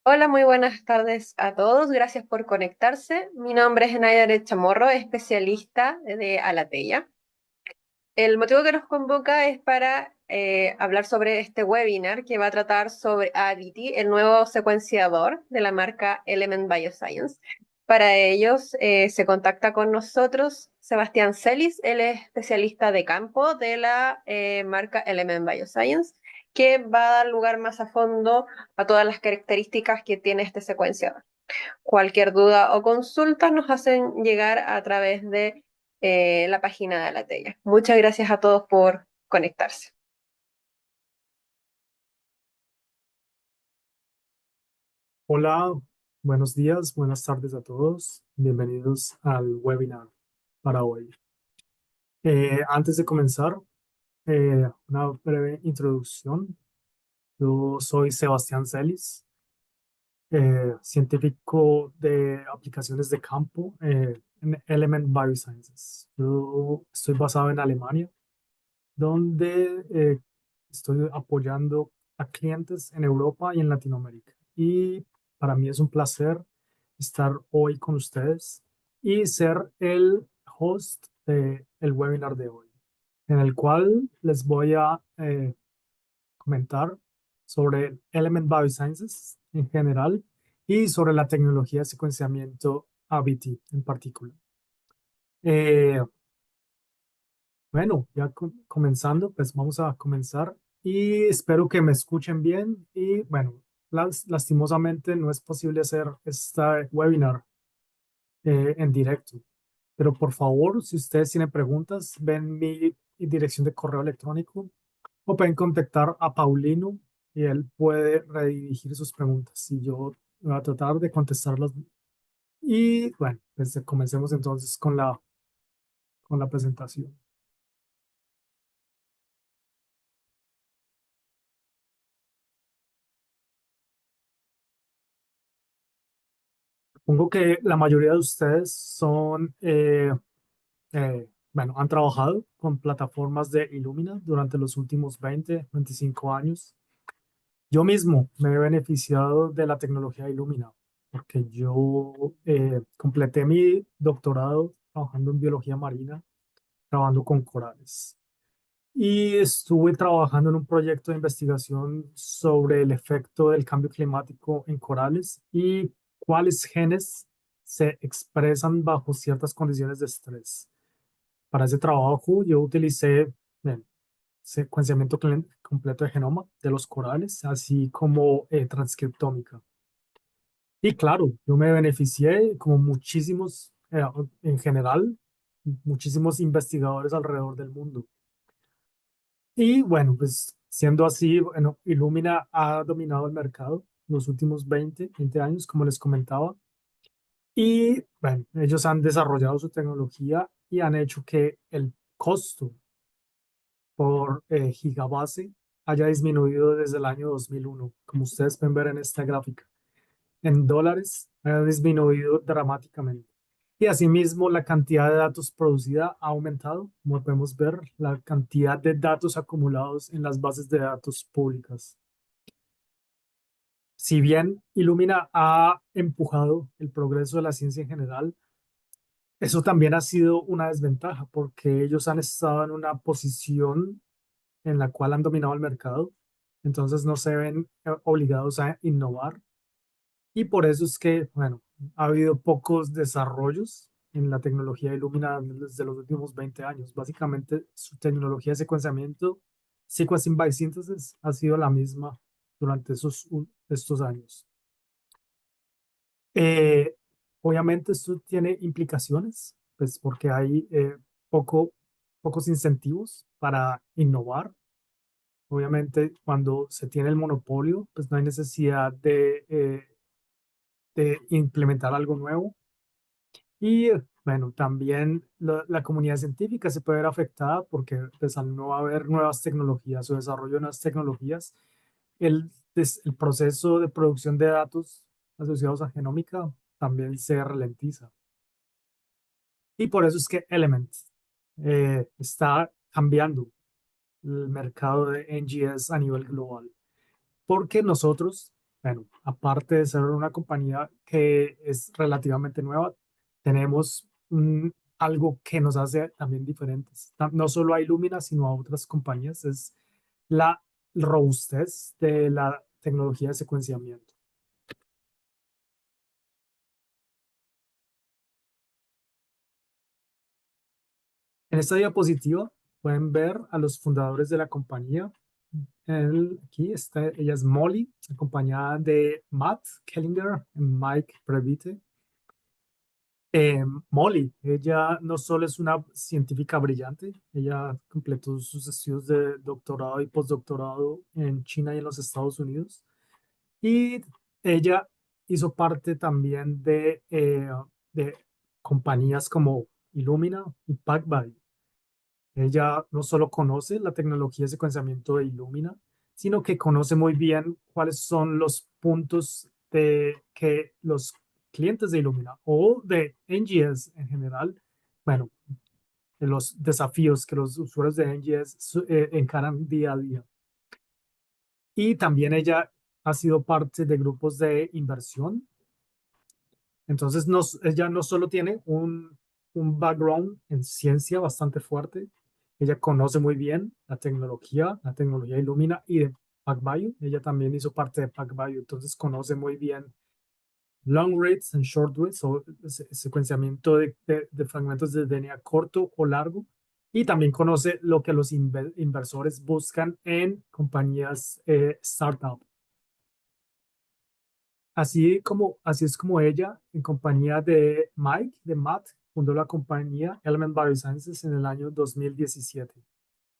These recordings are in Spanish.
Hola, muy buenas tardes a todos. Gracias por conectarse. Mi nombre es Nayaret Chamorro, especialista de Alateya. El motivo que nos convoca es para hablar sobre este webinar que va a tratar sobre Avity, el nuevo secuenciador de la marca Element Bioscience. Para ellos se contacta con nosotros Sebastián Celis, él es especialista de campo de la marca Element Bioscience, que va a dar lugar más a fondo a todas las características que tiene este secuenciador. Cualquier duda o consulta nos hacen llegar a través de la página de Alateya. Muchas gracias a todos por conectarse. Hola, buenos días, buenas tardes a todos. Bienvenidos al webinar para hoy. Antes de comenzar, una breve introducción. Yo soy Sebastián Celis, científico de aplicaciones de campo en Element Biosciences. Yo estoy basado en Alemania, donde estoy apoyando a clientes en Europa y en Latinoamérica. Y para mí es un placer estar hoy con ustedes y ser el host del webinar de hoy, en el cual les voy a comentar sobre Element Biosciences en general y sobre la tecnología de secuenciamiento ABT en particular. Eh, Bueno, ya comenzando, pues vamos a comenzar y espero que me escuchen bien y bueno, lastimosamente no es posible hacer este webinar en directo, pero por favor, si ustedes tienen preguntas, ven mi dirección de correo electrónico o pueden contactar a Paulino y él puede redirigir sus preguntas y yo voy a tratar de contestarlas. Y bueno, pues comencemos entonces con la presentación. Supongo que la mayoría de ustedes son, bueno, han trabajado con plataformas de Illumina durante los últimos 25 años. Yo mismo me he beneficiado de la tecnología Illumina porque yo completé mi doctorado trabajando en biología marina, trabajando con corales. Y estuve trabajando en un proyecto de investigación sobre el efecto del cambio climático en corales y cuáles genes se expresan bajo ciertas condiciones de estrés. Para ese trabajo yo utilicé secuenciamiento completo de genoma de los corales, así como transcriptómica. Y claro, yo me beneficié, como muchísimos, en general, muchísimos investigadores alrededor del mundo. Y bueno, pues siendo así, bueno, Illumina ha dominado el mercado los últimos 20 años, como les comentaba. Y bueno, ellos han desarrollado su tecnología y han hecho que el costo por gigabase haya disminuido desde el año 2001, como ustedes pueden ver en esta gráfica. En dólares ha disminuido dramáticamente. Y asimismo, la cantidad de datos producida ha aumentado, como podemos ver, la cantidad de datos acumulados en las bases de datos públicas. Si bien Illumina ha empujado el progreso de la ciencia en general, eso también ha sido una desventaja porque ellos han estado en una posición en la cual han dominado el mercado, entonces no se ven obligados a innovar. Y por eso es que, bueno, ha habido pocos desarrollos en la tecnología de Illumina desde los últimos 20 años. Básicamente, su tecnología de secuenciamiento, Sequencing by Synthesis, ha sido la misma durante estos años. Eh, Obviamente, esto tiene implicaciones, pues porque hay pocos incentivos para innovar. Obviamente, cuando se tiene el monopolio, pues no hay necesidad de implementar algo nuevo. Y bueno, también la comunidad científica se puede ver afectada porque pues, al no haber nuevas tecnologías o desarrollo de nuevas tecnologías, el proceso de producción de datos asociados a genómica también se ralentiza. Y por eso es que Element está cambiando el mercado de NGS a nivel global. Porque nosotros Bueno, aparte de ser una compañía que es relativamente nueva, tenemos algo que nos hace también diferentes. No solo a Illumina, sino a otras compañías, es la robustez de la tecnología de secuenciamiento. En esta diapositiva pueden ver a los fundadores de la compañía. Aquí está, ella es Molly, acompañada de Matt Kellinger y Mike Previte. Molly, ella no solo es una científica brillante, ella completó sus estudios de doctorado y postdoctorado en China y en los Estados Unidos. Y ella hizo parte también de compañías como Illumina y PacBio. Ella no solo conoce la tecnología de secuenciamiento de Illumina, sino que conoce muy bien cuáles son los puntos de que los clientes de Illumina o de NGS en general, bueno, de los desafíos que los usuarios de NGS encaran día a día. Y también ella ha sido parte de grupos de inversión. Entonces, ella no solo tiene un background en ciencia bastante fuerte, ella conoce muy bien la tecnología Illumina y de PacBio. Ella también hizo parte de PacBio, entonces conoce muy bien long reads and short reads, o secuenciamiento de fragmentos de DNA corto o largo. Y también conoce lo que los inversores buscan en compañías startup. Así es como ella, en compañía de Mike, de Matt, fundó la compañía Element Biosciences en el año 2017,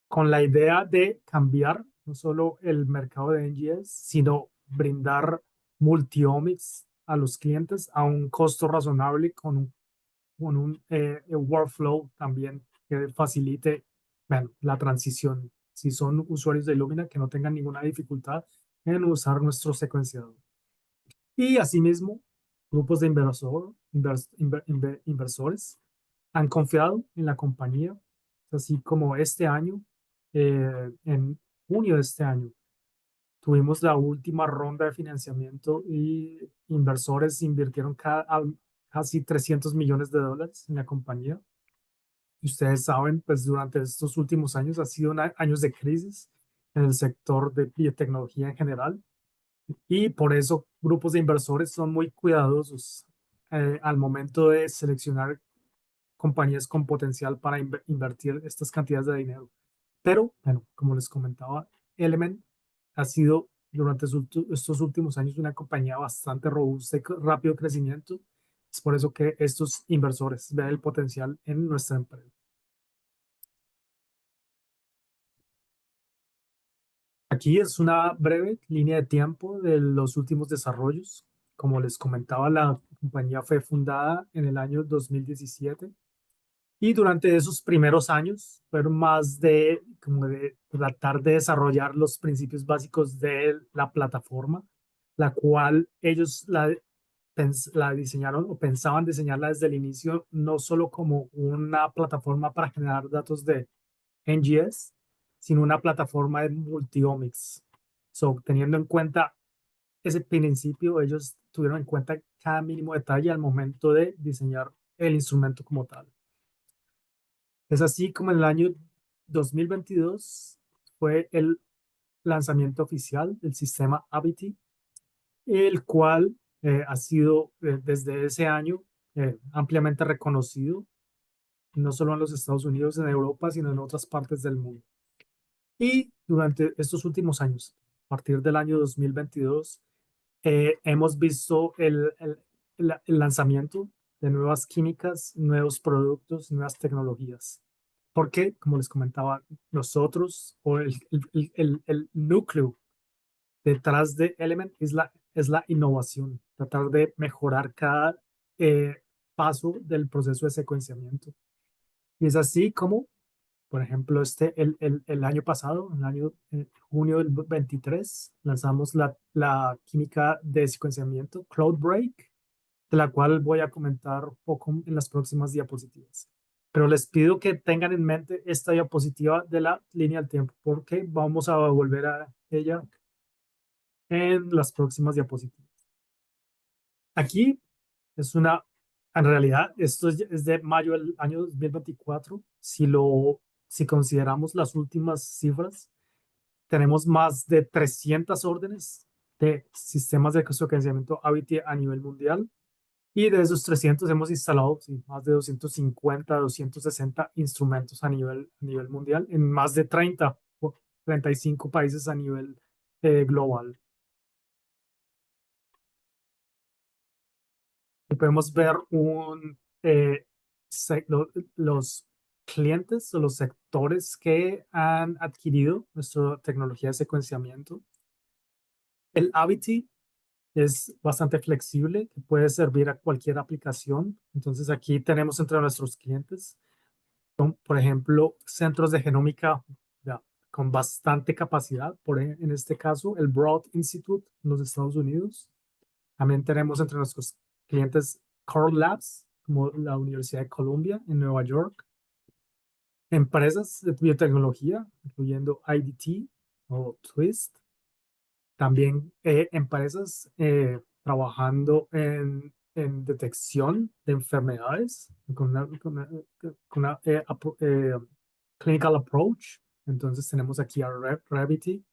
con la idea de cambiar no solo el mercado de NGS, sino brindar multiomics a los clientes a un costo razonable con un workflow también que facilite, bueno, la transición. Si son usuarios de Illumina, que no tengan ninguna dificultad en usar nuestro secuenciador. Y asimismo, grupos de inversores han confiado en la compañía, así como este año, en junio de este año, tuvimos la última ronda de financiamiento y inversores invirtieron casi $300 millones en la compañía. Y ustedes saben, pues durante estos últimos años ha sido años de crisis en el sector de biotecnología en general. Y por eso grupos de inversores son muy cuidadosos al momento de seleccionar compañías con potencial para invertir estas cantidades de dinero. Pero, bueno, como les comentaba, Element ha sido durante estos últimos años una compañía bastante robusta y rápido crecimiento. Es por eso que estos inversores ven el potencial en nuestra empresa. Aquí es una breve línea de tiempo de los últimos desarrollos. Como les comentaba, la compañía fue fundada en el año 2017 y durante esos primeros años fueron más como de tratar de desarrollar los principios básicos de la plataforma, la cual ellos la diseñaron o pensaban diseñarla desde el inicio, no solo como una plataforma para generar datos de NGS, sino una plataforma de multiomics. So, teniendo en cuenta ese principio, ellos tuvieron en cuenta cada mínimo detalle al momento de diseñar el instrumento como tal. Es así como en el año 2022 fue el lanzamiento oficial del sistema Avity, el cual ha sido desde ese año ampliamente reconocido, no solo en los Estados Unidos, en Europa, sino en otras partes del mundo. Y durante estos últimos años, a partir del año 2022, hemos visto el lanzamiento de nuevas químicas, nuevos productos, nuevas tecnologías. Porque, como les comentaba, nosotros, o el núcleo detrás de Element es la innovación, tratar de mejorar cada paso del proceso de secuenciamiento. Y es así como por ejemplo, el año pasado, en el año junio del 23, lanzamos la química de secuenciamiento CloudBreak, de la cual voy a comentar un poco en las próximas diapositivas. Pero les pido que tengan en mente esta diapositiva de la línea del tiempo, porque vamos a volver a ella en las próximas diapositivas. Aquí es en realidad, esto es de mayo del año 2024. Si consideramos las últimas cifras, tenemos más de 300 órdenes de sistemas de secuenciamiento Aviti a nivel mundial. Y de esos 300 hemos instalado sí, más de 250, 260 instrumentos a nivel mundial en más de 30 o 35 países a nivel global. Y podemos ver los clientes o los sectores que han adquirido nuestra tecnología de secuenciamiento. El Aviti es bastante flexible, que puede servir a cualquier aplicación. Entonces aquí tenemos entre nuestros clientes, por ejemplo, centros de genómica ya, con bastante capacidad. En este caso, el Broad Institute en los Estados Unidos. También tenemos entre nuestros clientes Core Labs, como la Universidad de Columbia en Nueva York. Empresas de biotecnología, incluyendo IDT o Twist. También empresas trabajando en detección de enfermedades con una clinical approach. Entonces tenemos aquí a Revity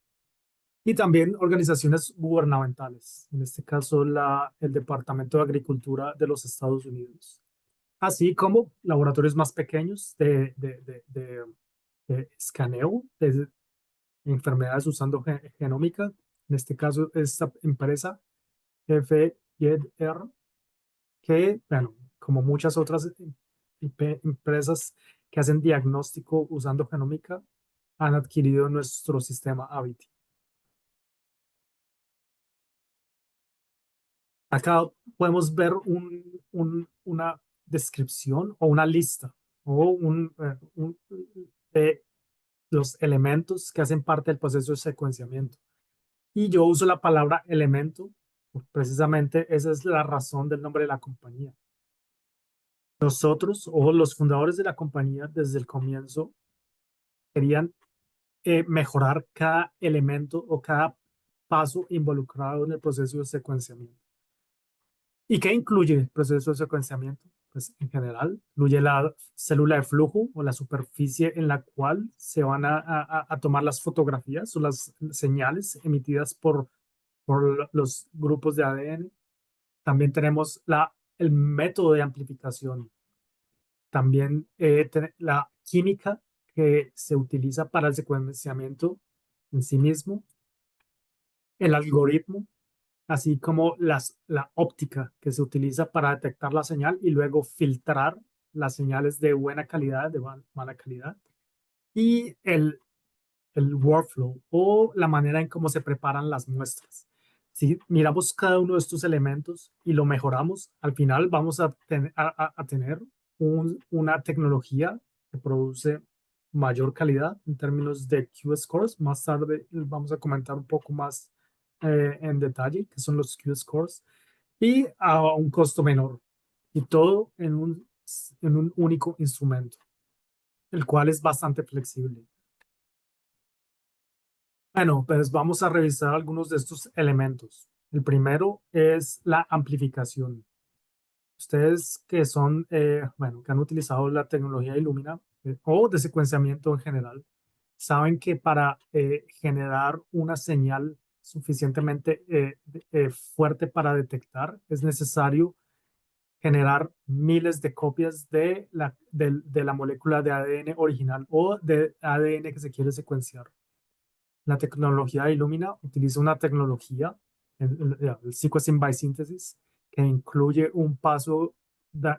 y también organizaciones gubernamentales, en este caso el Departamento de Agricultura de los Estados Unidos, así como laboratorios más pequeños de escaneo de enfermedades usando genómica. En este caso, esta empresa FYR, que, bueno, como muchas otras empresas que hacen diagnóstico usando genómica, han adquirido nuestro sistema Aviti. Acá podemos ver una descripción o una lista o de los elementos que hacen parte del proceso de secuenciamiento. Y yo uso la palabra elemento, precisamente esa es la razón del nombre de la compañía. Nosotros o los fundadores de la compañía desde el comienzo querían mejorar cada elemento o cada paso involucrado en el proceso de secuenciamiento. ¿Y qué incluye el proceso de secuenciamiento? Pues en general, incluye la célula de flujo o la superficie en la cual se van a tomar las fotografías o las señales emitidas por los grupos de ADN. También tenemos el método de amplificación. También la química que se utiliza para el secuenciamiento en sí mismo, el algoritmo, así como la óptica que se utiliza para detectar la señal y luego filtrar las señales de buena calidad, de mala calidad, y el workflow o la manera en cómo se preparan las muestras. Si miramos cada uno de estos elementos y lo mejoramos, al final vamos a tener una tecnología que produce mayor calidad en términos de Q-scores. Más tarde vamos a comentar un poco más en detalle qué son los Q-scores y a un costo menor. Y todo en un único instrumento, el cual es bastante flexible. Bueno, pues vamos a revisar algunos de estos elementos. El primero es la amplificación. Ustedes que son, bueno, que han utilizado la tecnología Illumina o de secuenciamiento en general, saben que para generar una señal suficientemente fuerte para detectar, es necesario generar miles de copias de la molécula de ADN original o de ADN que se quiere secuenciar. La tecnología de Illumina utiliza una tecnología, el sequencing by synthesis, que incluye un paso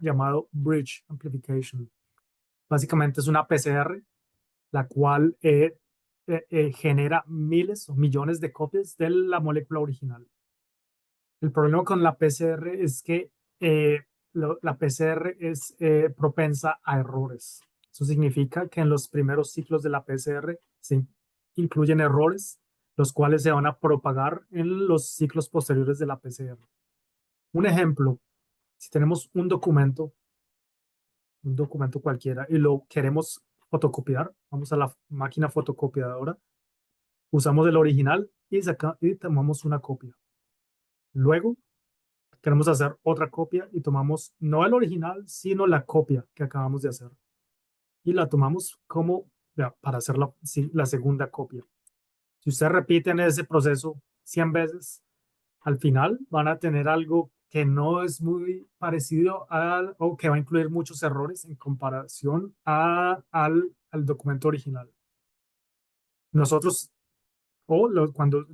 llamado Bridge Amplification. Básicamente es una PCR, la cual genera miles o millones de copias de la molécula original. El problema con la PCR es que la PCR es propensa a errores. Eso significa que en los primeros ciclos de la PCR se incluyen errores, los cuales se van a propagar en los ciclos posteriores de la PCR. Un ejemplo, si tenemos un documento cualquiera, y lo queremos fotocopiar, vamos a la máquina fotocopiadora, usamos el original y tomamos una copia. Luego queremos hacer otra copia y tomamos no el original, sino la copia que acabamos de hacer. Y la tomamos como para hacer la segunda copia. Si ustedes repiten ese proceso 100 veces, al final van a tener algo que no es muy parecido o que va a incluir muchos errores en comparación al documento original. Nosotros, cuando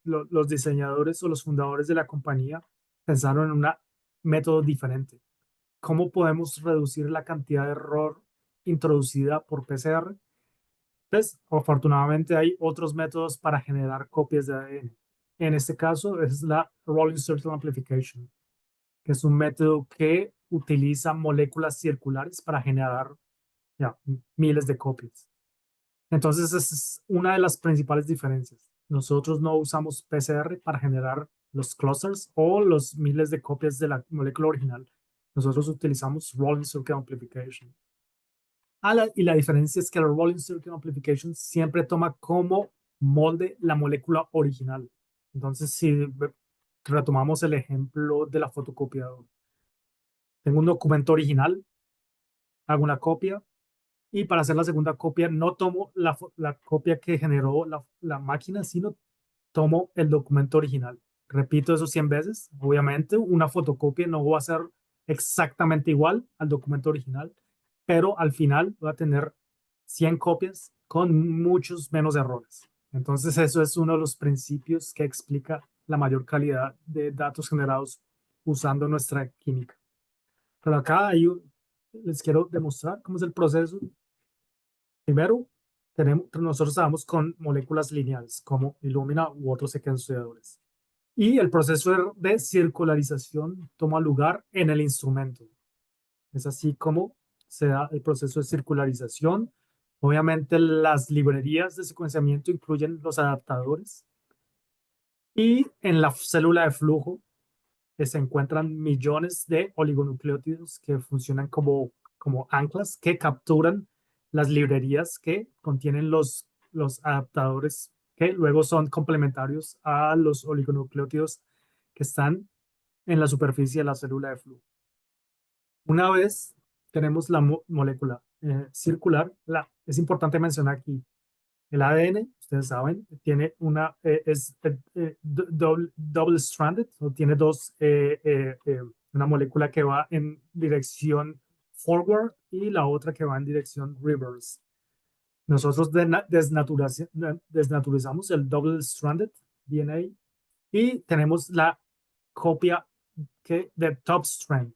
los diseñadores o los fundadores de la compañía pensaron en un método diferente. ¿Cómo podemos reducir la cantidad de error introducida por PCR? Pues, afortunadamente hay otros métodos para generar copias de ADN. En este caso es la Rolling Circle Amplification, que es un método que utiliza moléculas circulares para generar ya, miles de copias. Entonces, esa es una de las principales diferencias. Nosotros no usamos PCR para generar los clusters o los miles de copias de la molécula original. Nosotros utilizamos Rolling Circle Amplification. Y la diferencia es que el Rolling Circuit Amplification siempre toma como molde la molécula original. Entonces, si retomamos el ejemplo de la fotocopiadora, tengo un documento original, hago una copia y para hacer la segunda copia no tomo la copia que generó la máquina, sino tomo el documento original. Repito eso 100 veces. Obviamente, una fotocopia no va a ser exactamente igual al documento original, pero al final va a tener 100 copias con muchos menos errores. Entonces, eso es uno de los principios que explica la mayor calidad de datos generados usando nuestra química. Pero acá les quiero demostrar cómo es el proceso. Primero, nosotros trabajamos con moléculas lineales como Illumina u otros secuenciadores. Y el proceso de circularización toma lugar en el instrumento. Es así como se da el proceso de circularización. Obviamente las librerías de secuenciamiento incluyen los adaptadores y en la célula de flujo se encuentran millones de oligonucleótidos que funcionan como anclas que capturan las librerías que contienen los adaptadores que luego son complementarios a los oligonucleótidos que están en la superficie de la célula de flujo. Una vez tenemos la molécula circular, es importante mencionar aquí, el ADN, ustedes saben, tiene double stranded, o tiene una molécula que va en dirección forward y la otra que va en dirección reverse. Nosotros desnaturalizamos el double stranded DNA y tenemos la copia de top strand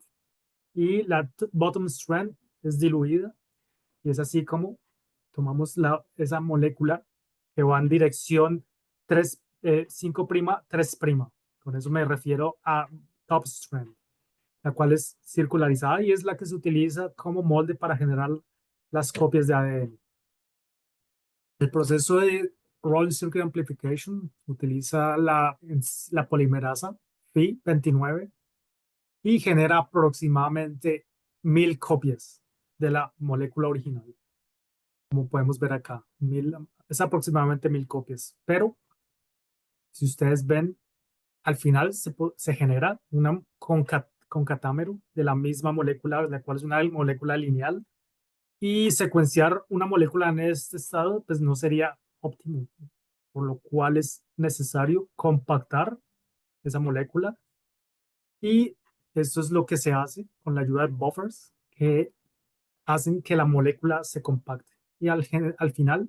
y la bottom strand es diluida y es así como tomamos esa molécula que va en dirección 5', 3'. Con eso me refiero a top strand, la cual es circularizada y es la que se utiliza como molde para generar las copias de ADN. El proceso de Rolling Circuit Amplification utiliza la polimerasa Phi29 y genera aproximadamente 1000 copias de la molécula original. Como podemos ver acá, es aproximadamente 1000 copias. Pero si ustedes ven, al final se genera un concatámero de la misma molécula, la cual es una molécula lineal. Y secuenciar una molécula en este estado, pues no sería óptimo, por lo cual es necesario compactar esa molécula. Y esto es lo que se hace con la ayuda de buffers que hacen que la molécula se compacte. Y al final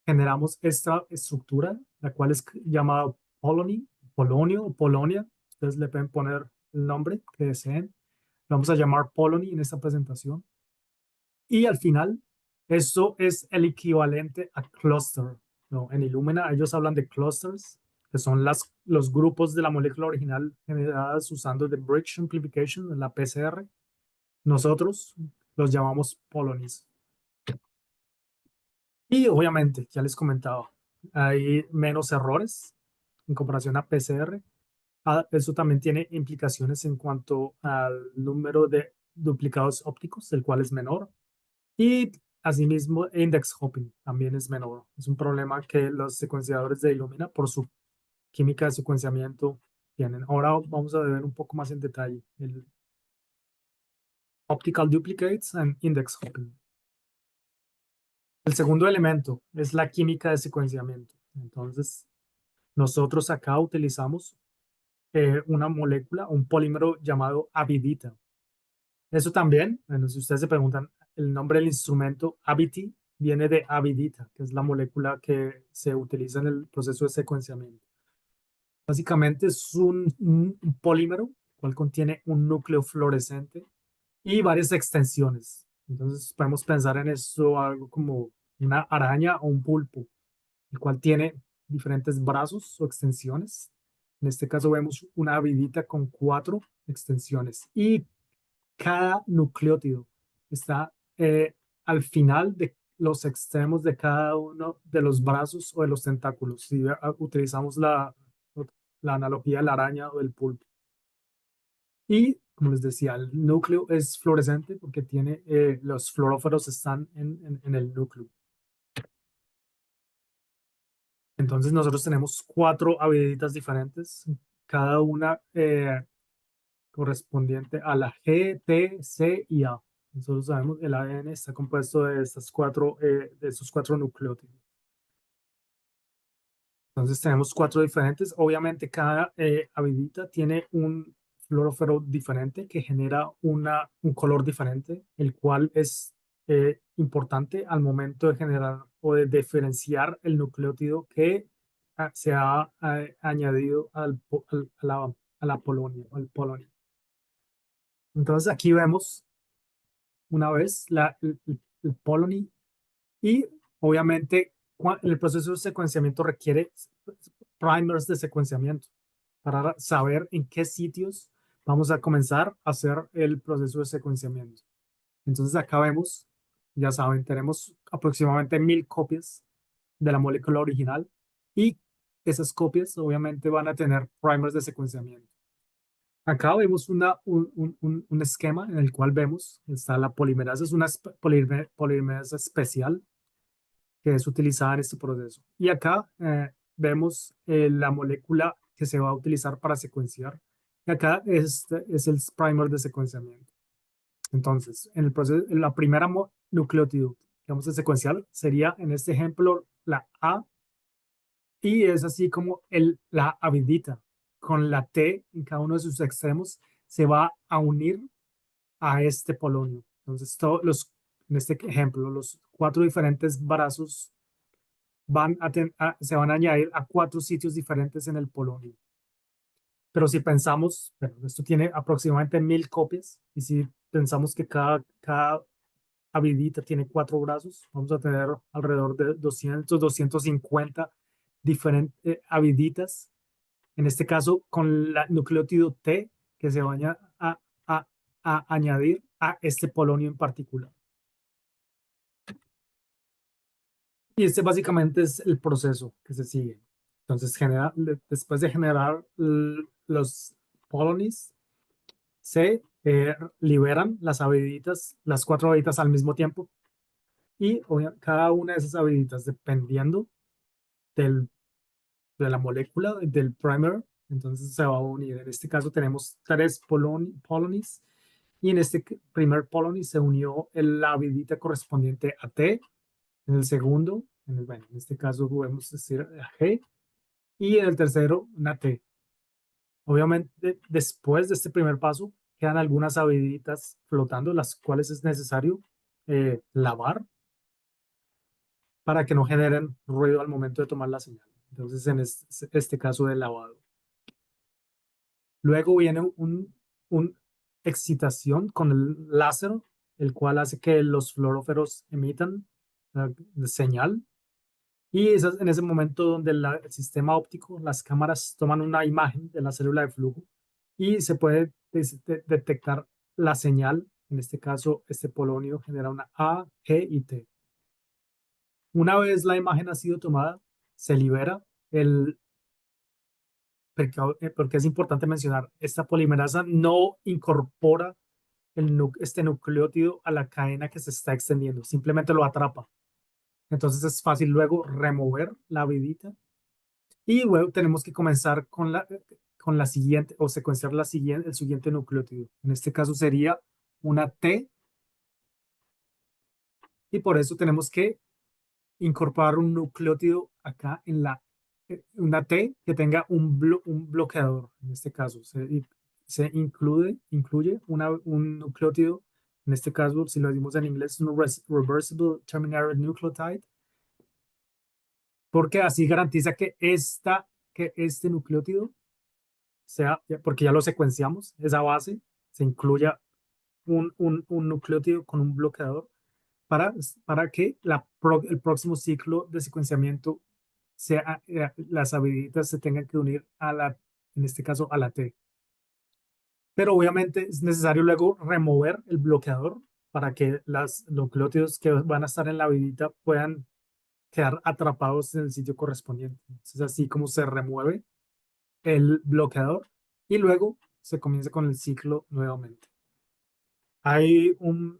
generamos esta estructura, la cual es llamada polonio o polonia. Ustedes le pueden poner el nombre que deseen. Lo vamos a llamar Polony en esta presentación. Y al final, eso es el equivalente a cluster, ¿no? En Illumina ellos hablan de clusters, que son los grupos de la molécula original generadas usando the bridge amplification, la PCR. Nosotros los llamamos polonies. Y obviamente, ya les comentaba, hay menos errores en comparación a PCR. Eso también tiene implicaciones en cuanto al número de duplicados ópticos, el cual es menor. Y asimismo, index hopping también es menor. Es un problema que los secuenciadores de Illumina, por su química de secuenciamiento, tienen. Ahora vamos a ver un poco más en detalle el optical duplicates and index hopping. El segundo elemento es la química de secuenciamiento. Entonces, nosotros acá utilizamos una molécula, un polímero llamado avidita. Eso también, bueno, si ustedes se preguntan, el nombre del instrumento Aviti viene de avidita, que es la molécula que se utiliza en el proceso de secuenciamiento. Básicamente es un polímero, cual contiene un núcleo fluorescente y varias extensiones. Entonces podemos pensar en eso algo como una araña o un pulpo, el cual tiene diferentes brazos o extensiones. En este caso vemos una avidita con 4 extensiones y cada nucleótido está al final de los extremos de cada uno de los brazos o de los tentáculos. Si utilizamos la analogía de la araña o del pulpo. Y, como les decía, el núcleo es fluorescente porque tiene, los fluoróforos están en el núcleo. Entonces nosotros tenemos 4 aviditas diferentes, cada una correspondiente a la G, T, C y A. Nosotros sabemos que el ADN está compuesto de de estos 4 nucleótidos. Entonces tenemos 4 diferentes. Obviamente cada avidita tiene un fluoróforo diferente que genera un color diferente, el cual es importante al momento de generar o de diferenciar el nucleótido que se ha añadido a la polonia, al polonio. Entonces aquí vemos una vez el polony y obviamente el proceso de secuenciamiento requiere primers de secuenciamiento para saber en qué sitios vamos a comenzar a hacer el proceso de secuenciamiento. Entonces acá vemos, ya saben, tenemos aproximadamente 1000 copias de la molécula original y esas copias obviamente van a tener primers de secuenciamiento. Acá vemos un esquema en el cual vemos, está la polimerasa, es una polimerasa especial que es utilizada en este proceso. Y acá vemos la molécula que se va a utilizar para secuenciar. Y acá este es el primer de secuenciamiento. Entonces, en el proceso, la primera nucleótido que vamos a secuenciar sería, en este ejemplo, la A, y es así como la avidita con la T en cada uno de sus extremos se va a unir a este polonio. Entonces, en este ejemplo, los 4 diferentes brazos se van a añadir a 4 sitios diferentes en el polonio. Pero si pensamos, bueno, esto tiene aproximadamente 1000 copias, y si pensamos que cada avidita tiene 4 brazos, vamos a tener alrededor de 200, 250 diferentes aviditas, en este caso con el nucleótido T que se va a, a añadir a este polonio en particular. Y este básicamente es el proceso que se sigue. Entonces, después de generar los polonies, se liberan las aviditas, las 4 aviditas al mismo tiempo. Y cada una de esas aviditas, dependiendo de la molécula, del primer, entonces se va a unir. En este caso tenemos 3 polonies. Y en este primer polony se unió la avidita correspondiente a T. En el segundo, bueno, en este caso podemos decir G, y en el tercero una T. Obviamente, después de este primer paso, quedan algunas aviditas flotando, las cuales es necesario lavar para que no generen ruido al momento de tomar la señal. Entonces, en este caso de lavado. Luego viene un excitación con el láser, el cual hace que los fluoróferos emitan señal. Y es en ese momento donde el sistema óptico, las cámaras toman una imagen de la célula de flujo y se puede detectar la señal. En este caso, este polonio genera una A, G y T. Una vez la imagen ha sido tomada, se libera porque es importante mencionar, esta polimerasa no incorpora este nucleótido a la cadena que se está extendiendo, simplemente lo atrapa. Entonces es fácil luego remover la vidita y luego tenemos que comenzar con la siguiente o secuenciar el siguiente nucleótido. En este caso sería una T y por eso tenemos que incorporar un nucleótido acá una T que tenga un bloqueador. En este caso se incluye un nucleótido. En este caso, si lo decimos en inglés, un reversible terminal nucleotide, porque así garantiza que este nucleótido porque ya lo secuenciamos, esa base, se incluya un nucleótido con un bloqueador para, para que el próximo ciclo de secuenciamiento las habilidades se tengan que unir en este caso, a la T. Pero obviamente es necesario luego remover el bloqueador para que los nucleótidos que van a estar en la habilidad puedan quedar atrapados en el sitio correspondiente. Entonces, así como se remueve el bloqueador y luego se comienza con el ciclo nuevamente. Hay un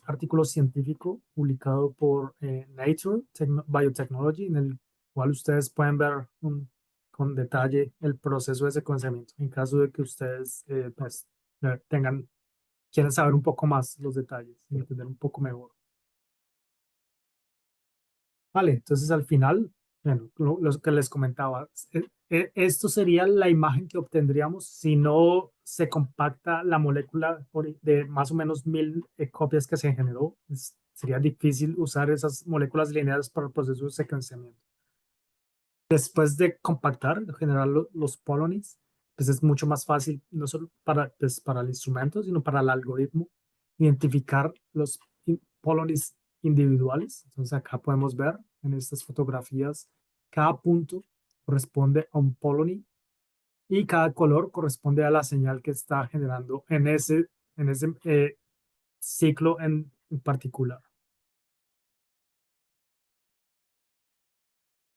artículo científico publicado por Nature Biotechnology en el cual ustedes pueden ver con detalle el proceso de secuenciamiento en caso de que ustedes pues, quieran saber un poco más los detalles y entender un poco mejor. Vale, entonces al final, bueno, lo que les comentaba, esto sería la imagen que obtendríamos si no se compacta la molécula de más o menos 1000 copias que se generó. Sería difícil usar esas moléculas lineales para el proceso de secuenciamiento. Después de compactar, generar los polonies, pues es mucho más fácil, no solo pues para el instrumento, sino para el algoritmo, identificar los polonies individuales. Entonces acá podemos ver en estas fotografías, cada punto corresponde a un polony y cada color corresponde a la señal que está generando en ese ciclo en particular.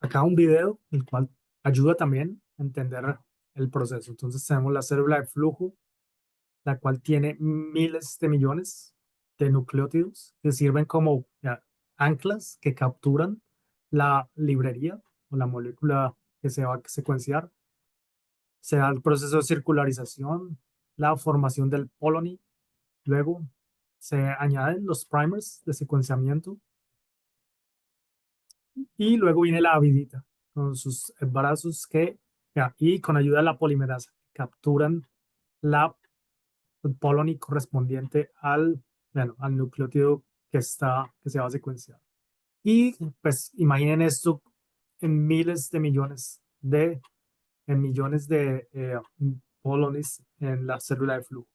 Acá un video, el cual ayuda también a entender el proceso. Entonces tenemos la célula de flujo, la cual tiene miles de millones de nucleótidos que sirven como anclas que capturan la librería o la molécula que se va a secuenciar. Se da el proceso de circularización, la formación del polony, luego se añaden los primers de secuenciamiento y luego viene la avidita con sus brazos y con ayuda de la polimerasa, capturan el polony correspondiente al nucleótido que se va a secuenciar. Y pues imaginen esto en millones de polonies en la célula de flujo.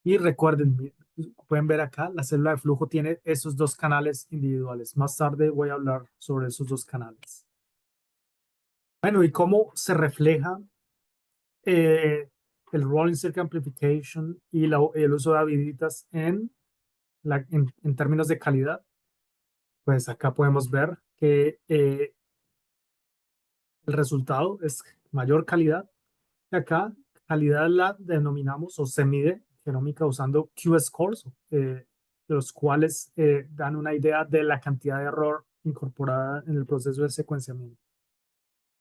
Y recuerden, pueden ver acá, la célula de flujo tiene esos dos canales individuales. Más tarde voy a hablar sobre esos dos canales. Bueno, ¿y cómo se refleja el Rolling Circuit Amplification y el uso de habilitas en términos de calidad? Pues acá podemos ver que el resultado es mayor calidad. Y acá, calidad la denominamos o se mide genómica usando Q-scores, los cuales dan una idea de la cantidad de error incorporada en el proceso de secuenciamiento.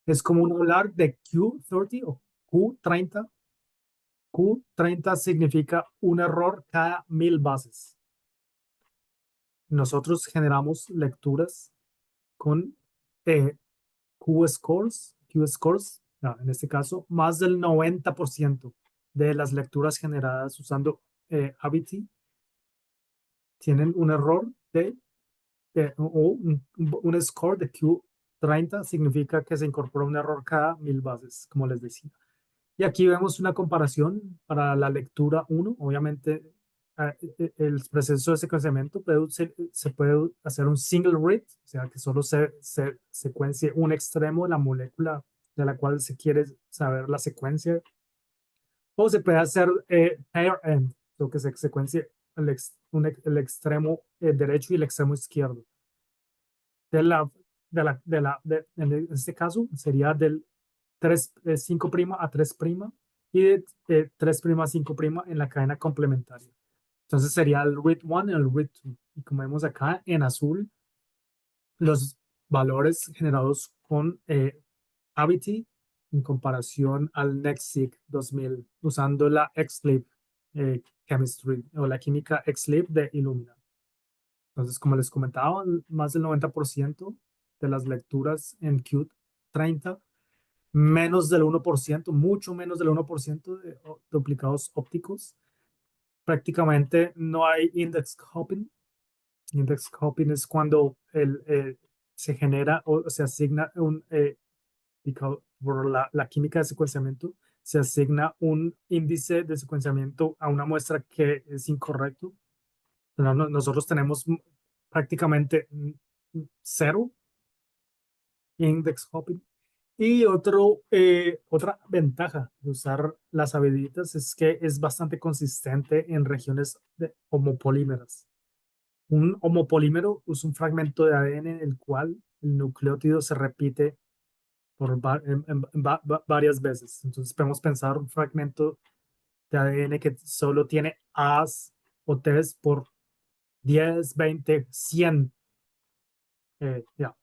Es común hablar de Q30 o Q30. Q30 significa un error cada 1000 bases. Nosotros generamos lecturas con Q-scores, en este caso, más del 90% de las lecturas generadas usando Avity tienen un error o un score de Q30 significa que se incorpora un error cada 1000 bases, como les decía. Y aquí vemos una comparación para la lectura 1. Obviamente, el proceso de secuenciamiento se puede hacer un single read, o sea, que solo se secuencie un extremo de la molécula de la cual se quiere saber la secuencia. O se puede hacer pair end, lo que se secuencie el extremo derecho y el extremo izquierdo. En este caso sería del 5' a 3', y de 3' a 5' en la cadena complementaria. Entonces sería el read 1 y el read 2. Y como vemos acá en azul, los valores generados con Avity en comparación al NextSig 2000 usando la XLib Chemistry o la química XLib de Illumina. Entonces, como les comentaba, más del 90% de las lecturas en Qt 30, menos del 1%, mucho menos del 1% de duplicados ópticos. Prácticamente no hay index hopping. Index hopping es cuando se genera o se asigna por la química de secuenciamiento, se asigna un índice de secuenciamiento a una muestra que es incorrecto. Nosotros tenemos prácticamente cero index hopping. Y otra ventaja de usar las habilitas es que es bastante consistente en regiones homopolímeras. Un homopolímero es un fragmento de ADN en el cual el nucleótido se repite varias veces. Entonces podemos pensar un fragmento de ADN que solo tiene A's o T's por 10, 20, 100 ya,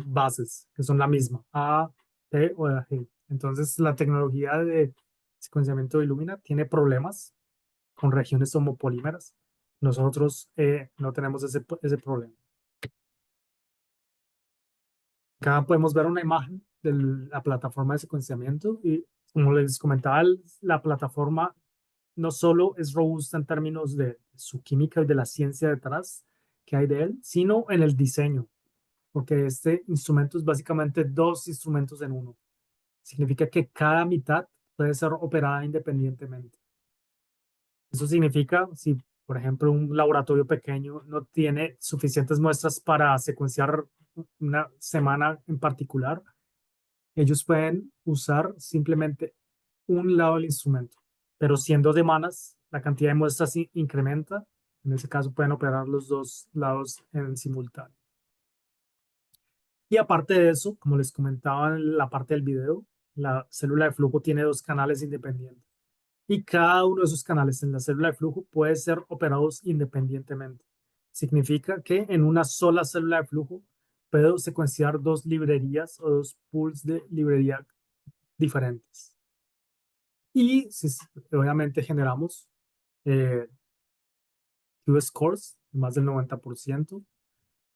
bases, que son la misma, A, T o G. Entonces la tecnología de secuenciamiento de Illumina tiene problemas con regiones homopolímeras. Nosotros no tenemos ese problema. Acá podemos ver una imagen de la plataforma de secuenciamiento y como les comentaba, la plataforma no solo es robusta en términos de su química y de la ciencia detrás que hay de él, sino en el diseño, porque este instrumento es básicamente dos instrumentos en uno. Significa que cada mitad puede ser operada independientemente. Eso significa, si por ejemplo un laboratorio pequeño no tiene suficientes muestras para secuenciar una semana en particular, ellos pueden usar simplemente un lado del instrumento, pero siendo semanas, la cantidad de muestras incrementa. En ese caso pueden operar los dos lados en simultáneo. Y aparte de eso, como les comentaba en la parte del video, la célula de flujo tiene dos canales independientes. Y cada uno de esos canales en la célula de flujo puede ser operados independientemente. Significa que en una sola célula de flujo puedo secuenciar dos librerías o dos pools de librería diferentes. Y obviamente generamos eh, Q-scores, más del 90%,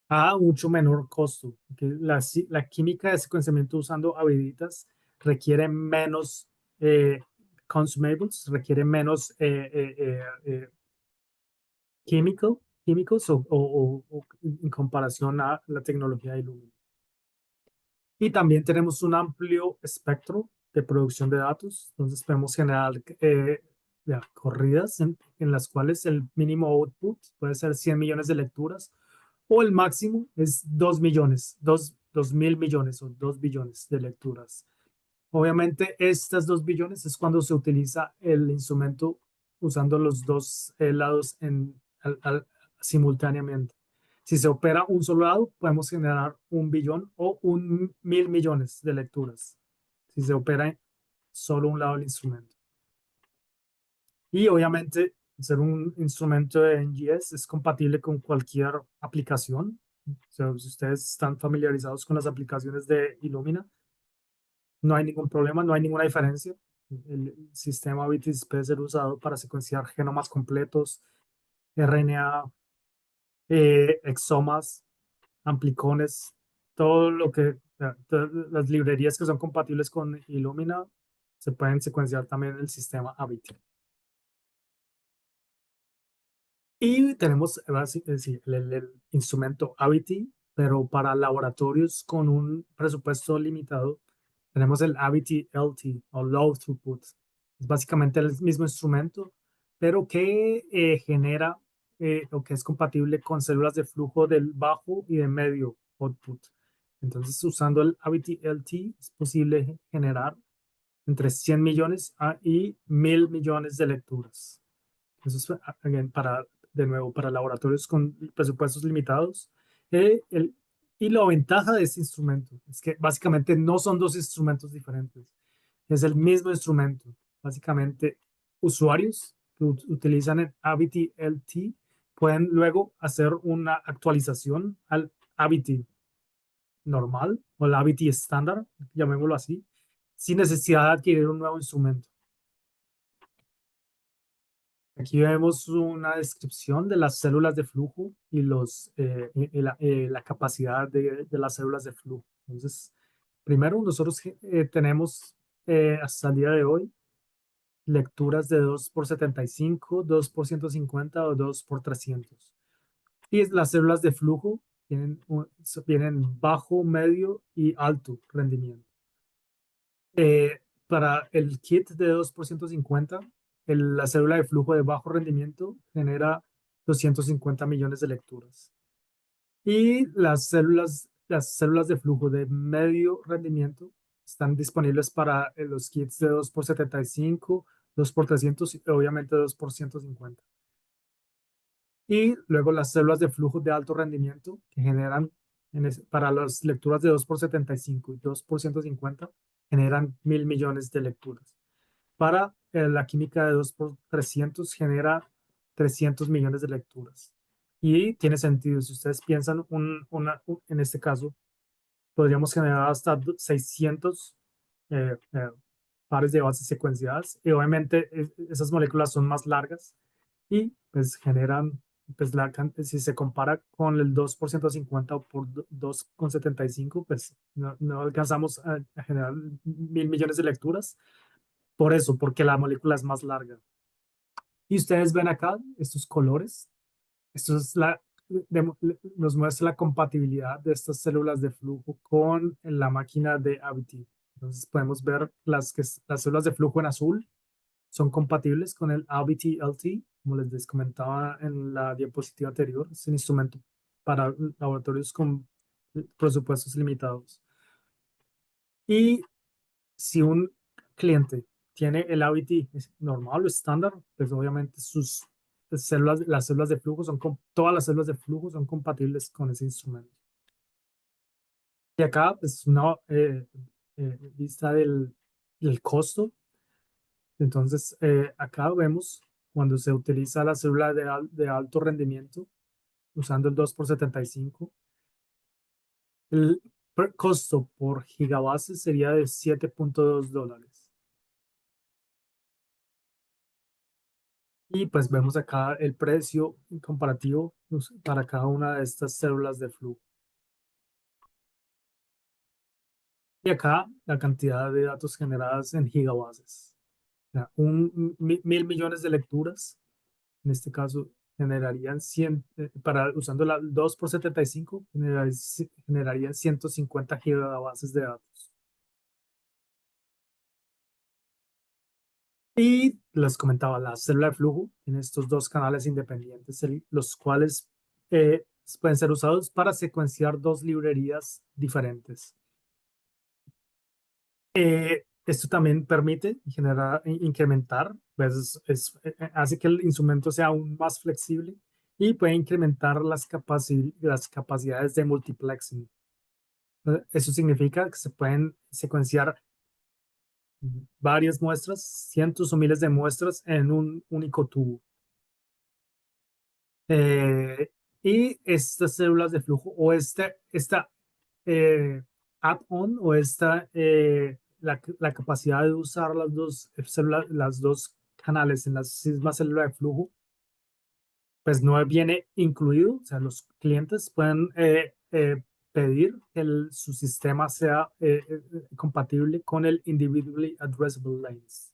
a mucho menor costo. La química de secuenciamiento usando habilitas requiere menos eh, consumables, requiere menos químicos o en comparación a la tecnología de Illumina. Y también tenemos un amplio espectro de producción de datos. Entonces podemos generar corridas en las cuales el mínimo output puede ser 100 millones de lecturas o el máximo es 2 millones, 2.000 millones o 2 billones de lecturas. Obviamente, estas 2 billones es cuando se utiliza el instrumento usando los dos lados simultáneamente. Si se opera un solo lado, podemos generar 1 billón o 1.000 millones de lecturas. Si se opera solo un lado del instrumento. Y obviamente, ser un instrumento de NGS es compatible con cualquier aplicación. O sea, si ustedes están familiarizados con las aplicaciones de Illumina, no hay ningún problema, no hay ninguna diferencia. El sistema BITIS puede ser usado para secuenciar genomas completos, RNA, exomas, amplicones, todo lo que, todas las librerías que son compatibles con Illumina se pueden secuenciar también en el sistema AVITI. Y tenemos el instrumento AVITI, pero para laboratorios con un presupuesto limitado, tenemos el AVITI LT o Low Throughput. Es básicamente el mismo instrumento, pero que genera o que es compatible con células de flujo del bajo y de medio output. Entonces, usando el AVITI LT es posible generar entre 100 millones y 1.000 millones de lecturas. Eso es, de nuevo, para laboratorios con presupuestos limitados. Y la ventaja de este instrumento es que básicamente no son dos instrumentos diferentes. Es el mismo instrumento. Básicamente, usuarios que utilizan el Avity LT pueden luego hacer una actualización al Avity normal o el Avity estándar, llamémoslo así, sin necesidad de adquirir un nuevo instrumento. Aquí vemos una descripción de las células de flujo y la capacidad de las células de flujo. Entonces, primero nosotros tenemos hasta el día de hoy lecturas de 2 por 75, 2 por 150 o 2 por 300. Y las células de flujo tienen bajo, medio y alto rendimiento. Para el kit de 2 por 150, la célula de flujo de bajo rendimiento genera 250 millones de lecturas. Y las células de flujo de medio rendimiento están disponibles para los kits de 2 por 75, 2 por 300 y obviamente 2 por 150. Y luego las células de flujo de alto rendimiento que generan para las lecturas de 2 por 75 y 2 por 150 generan 1.000 millones de lecturas. Para la química de 2 por 300 genera 300 millones de lecturas. Y tiene sentido, si ustedes piensan, en este caso, podríamos generar hasta 600 pares de bases secuenciadas. Y obviamente esas moléculas son más largas y pues generan, pues si se compara con el 2 por 150 o por 2,75, pues no alcanzamos a generar 1.000 millones de lecturas. Por eso, porque la molécula es más larga. Y ustedes ven acá estos colores. Esto es nos muestra la compatibilidad de estas células de flujo con la máquina de Avity. Entonces podemos ver las células de flujo en azul son compatibles con el Avity LT, como les comentaba en la diapositiva anterior. Es un instrumento para laboratorios con presupuestos limitados. Y si un cliente tiene el ABT normal o estándar, pues obviamente las células de flujo todas las células de flujo son compatibles con ese instrumento. Y acá, pues una vista del costo. Entonces, acá vemos cuando se utiliza la célula de alto rendimiento, usando el 2 por 75, el costo por gigabase sería de $7.2. Y pues vemos acá el precio comparativo para cada una de estas células de flujo. Y acá la cantidad de datos generadas en gigabases. O sea, 1.000 millones de lecturas, en este caso, generarían 100, usando la 2 por 75, generarían 150 gigabases de datos. Y les comentaba, la célula de flujo tiene estos dos canales independientes, los cuales pueden ser usados para secuenciar dos librerías diferentes. Esto también permite incrementar, pues, hace que el instrumento sea aún más flexible y puede incrementar las capacidades de multiplexing. Eso significa que se pueden secuenciar varias muestras, cientos o miles de muestras en un único tubo. Eh, y estas células de flujo o esta add-on o la capacidad de usar las dos células, las dos canales en la misma célula de flujo, pues no viene incluido. O sea, los clientes pueden pedir que su sistema sea compatible con el Individually Addressable Lanes.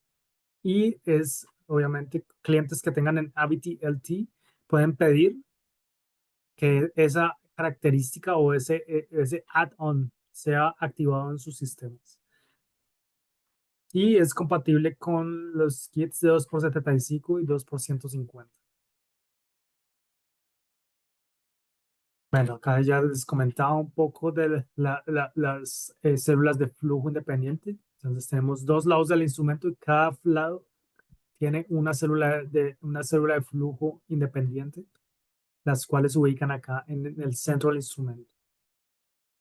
Y es, obviamente, clientes que tengan en Avity LT pueden pedir que esa característica o ese add-on sea activado en sus sistemas. Y es compatible con los kits de 2 por 75 y 2 por 150. Bueno, acá ya les comentaba un poco de las células de flujo independiente. Entonces tenemos dos lados del instrumento y cada lado tiene una célula de flujo independiente, las cuales se ubican acá en el centro del instrumento.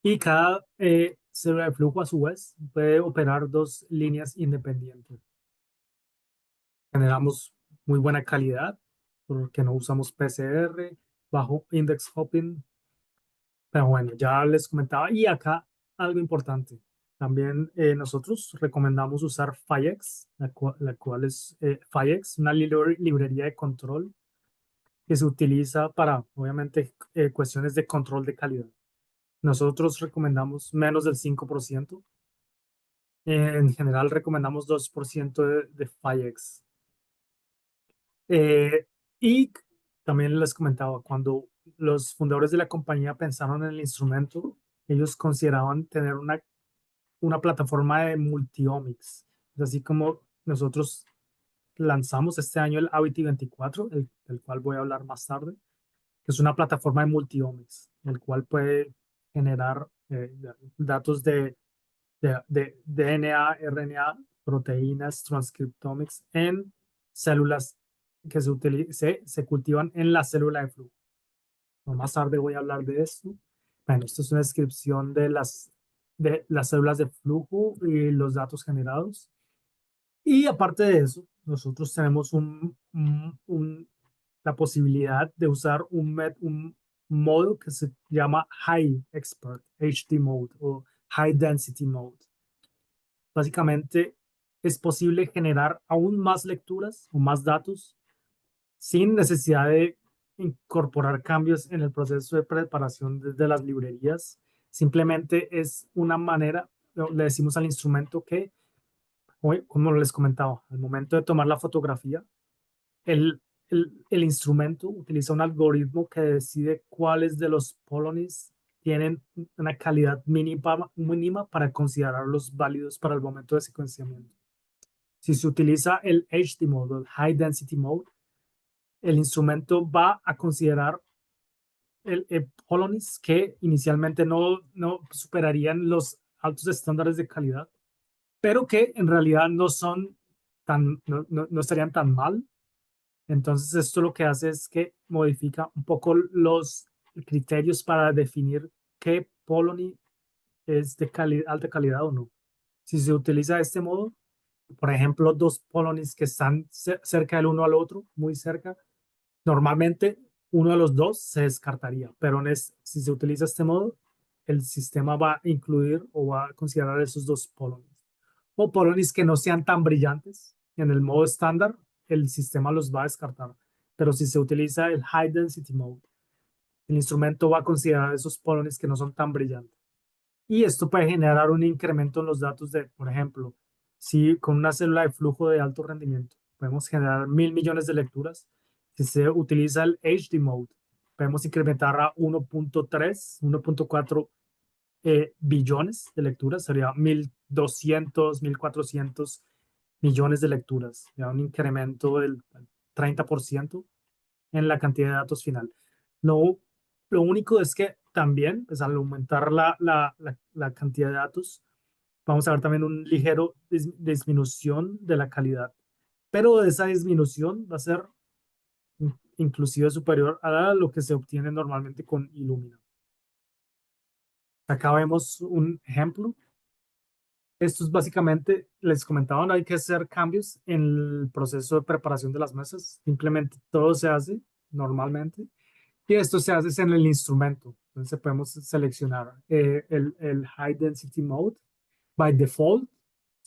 Y cada célula de flujo, a su vez, puede operar dos líneas independientes. Generamos muy buena calidad porque no usamos PCR, bajo index hopping. Pero bueno, ya les comentaba. Y acá algo importante. También nosotros recomendamos usar Phayex, la cual es Phayex, una librería de control que se utiliza para, obviamente, cuestiones de control de calidad. Nosotros recomendamos menos del 5%. En general recomendamos 2% de Phayex. Eh, y también les comentaba, cuando los fundadores de la compañía pensaron en el instrumento, ellos consideraban tener una plataforma de multiomics. Es así como nosotros lanzamos este año el Avity 24, del cual voy a hablar más tarde, que es una plataforma de multiomics, el cual puede generar datos de DNA, RNA, proteínas, transcriptomics en células que se cultivan en la célula de flujo. Más tarde voy a hablar de esto. Bueno, esto es una descripción de las células de flujo y los datos generados. Y aparte de eso, nosotros tenemos la posibilidad de usar un modo que se llama High Expert, HD Mode o High Density Mode. Básicamente, es posible generar aún más lecturas o más datos sin necesidad de incorporar cambios en el proceso de preparación desde las librerías. Simplemente es una manera, le decimos al instrumento que, como les comentaba, al momento de tomar la fotografía, el instrumento utiliza un algoritmo que decide cuáles de los polonies tienen una calidad mínima para considerarlos válidos para el momento de secuenciamiento. Si se utiliza el HD Mode, el High Density Mode, el instrumento va a considerar polonies que inicialmente no superarían los altos estándares de calidad, pero que en realidad no estarían tan mal. Entonces, esto lo que hace es que modifica un poco los criterios para definir qué polony es de alta calidad o no. Si se utiliza este modo, por ejemplo, dos polonies que están cerca del uno al otro, muy cerca, normalmente uno de los dos se descartaría, pero si se utiliza este modo, el sistema va a incluir o va a considerar esos dos polonies. O polonies que no sean tan brillantes. En el modo estándar, el sistema los va a descartar. Pero si se utiliza el High Density Mode, el instrumento va a considerar esos polonies que no son tan brillantes. Y esto puede generar un incremento en los datos de, por ejemplo, si con una célula de flujo de alto rendimiento podemos generar 1.000 millones de lecturas, si se utiliza el HD mode, podemos incrementar a 1.3, 1.4 billones de lecturas, sería 1.200, 1.400 millones de lecturas, ya un incremento del 30% en la cantidad de datos final. Lo, lo único es que también, pues, al aumentar la cantidad de datos, vamos a ver también un ligero disminución de la calidad. Pero esa disminución va a ser inclusive superior a lo que se obtiene normalmente con Illumina. Acá vemos un ejemplo. Esto es básicamente, les comentaba, no hay que hacer cambios en el proceso de preparación de las mesas. Simplemente todo se hace normalmente. Y esto se hace en el instrumento. Entonces podemos seleccionar el High Density Mode. By default,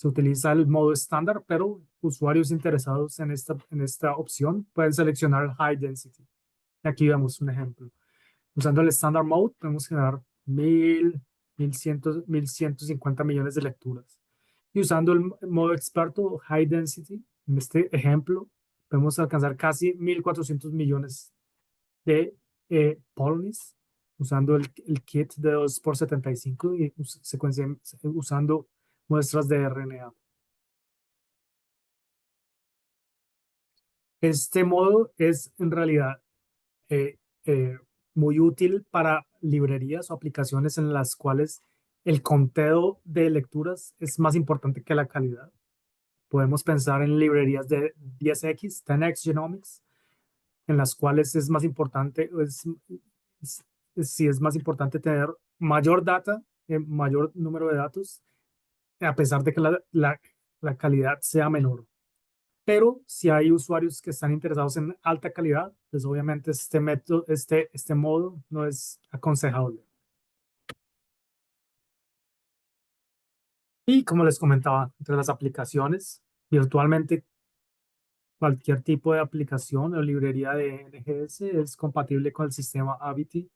se utiliza el modo estándar, pero usuarios interesados en esta opción pueden seleccionar el High Density. Aquí vemos un ejemplo. Usando el Standard Mode, podemos generar 1.150 millones de lecturas. Y usando el modo experto High Density, en este ejemplo, podemos alcanzar casi 1.400 millones de polonies usando el kit de 2x75 y usando muestras de RNA. Este modo es en realidad eh, eh, muy útil para librerías o aplicaciones en las cuales el conteo de lecturas es más importante que la calidad. Podemos pensar en librerías de 10X, 10X Genomics, en las cuales es más importante, es, si es más importante tener mayor data mayor número de datos, a pesar de que la calidad sea menor. Pero si hay usuarios que están interesados en alta calidad, pues obviamente este método, este modo no es aconsejable. Y como les comentaba, entre las aplicaciones, virtualmente cualquier tipo de aplicación o librería de NGS es compatible con el sistema Avity,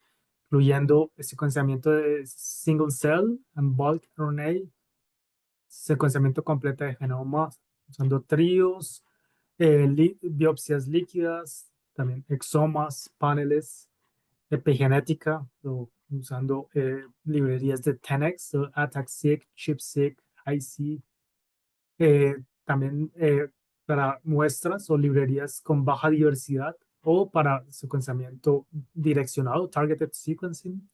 incluyendo el secuenciamiento de single cell and bulk RNA, secuenciamiento completo de genoma usando tríos, biopsias líquidas, también exomas, paneles, epigenética, usando librerías de 10x, ATAC-seq, ChIP-seq, IC, también para muestras o librerías con baja diversidad o para secuenciamiento direccionado, targeted sequencing,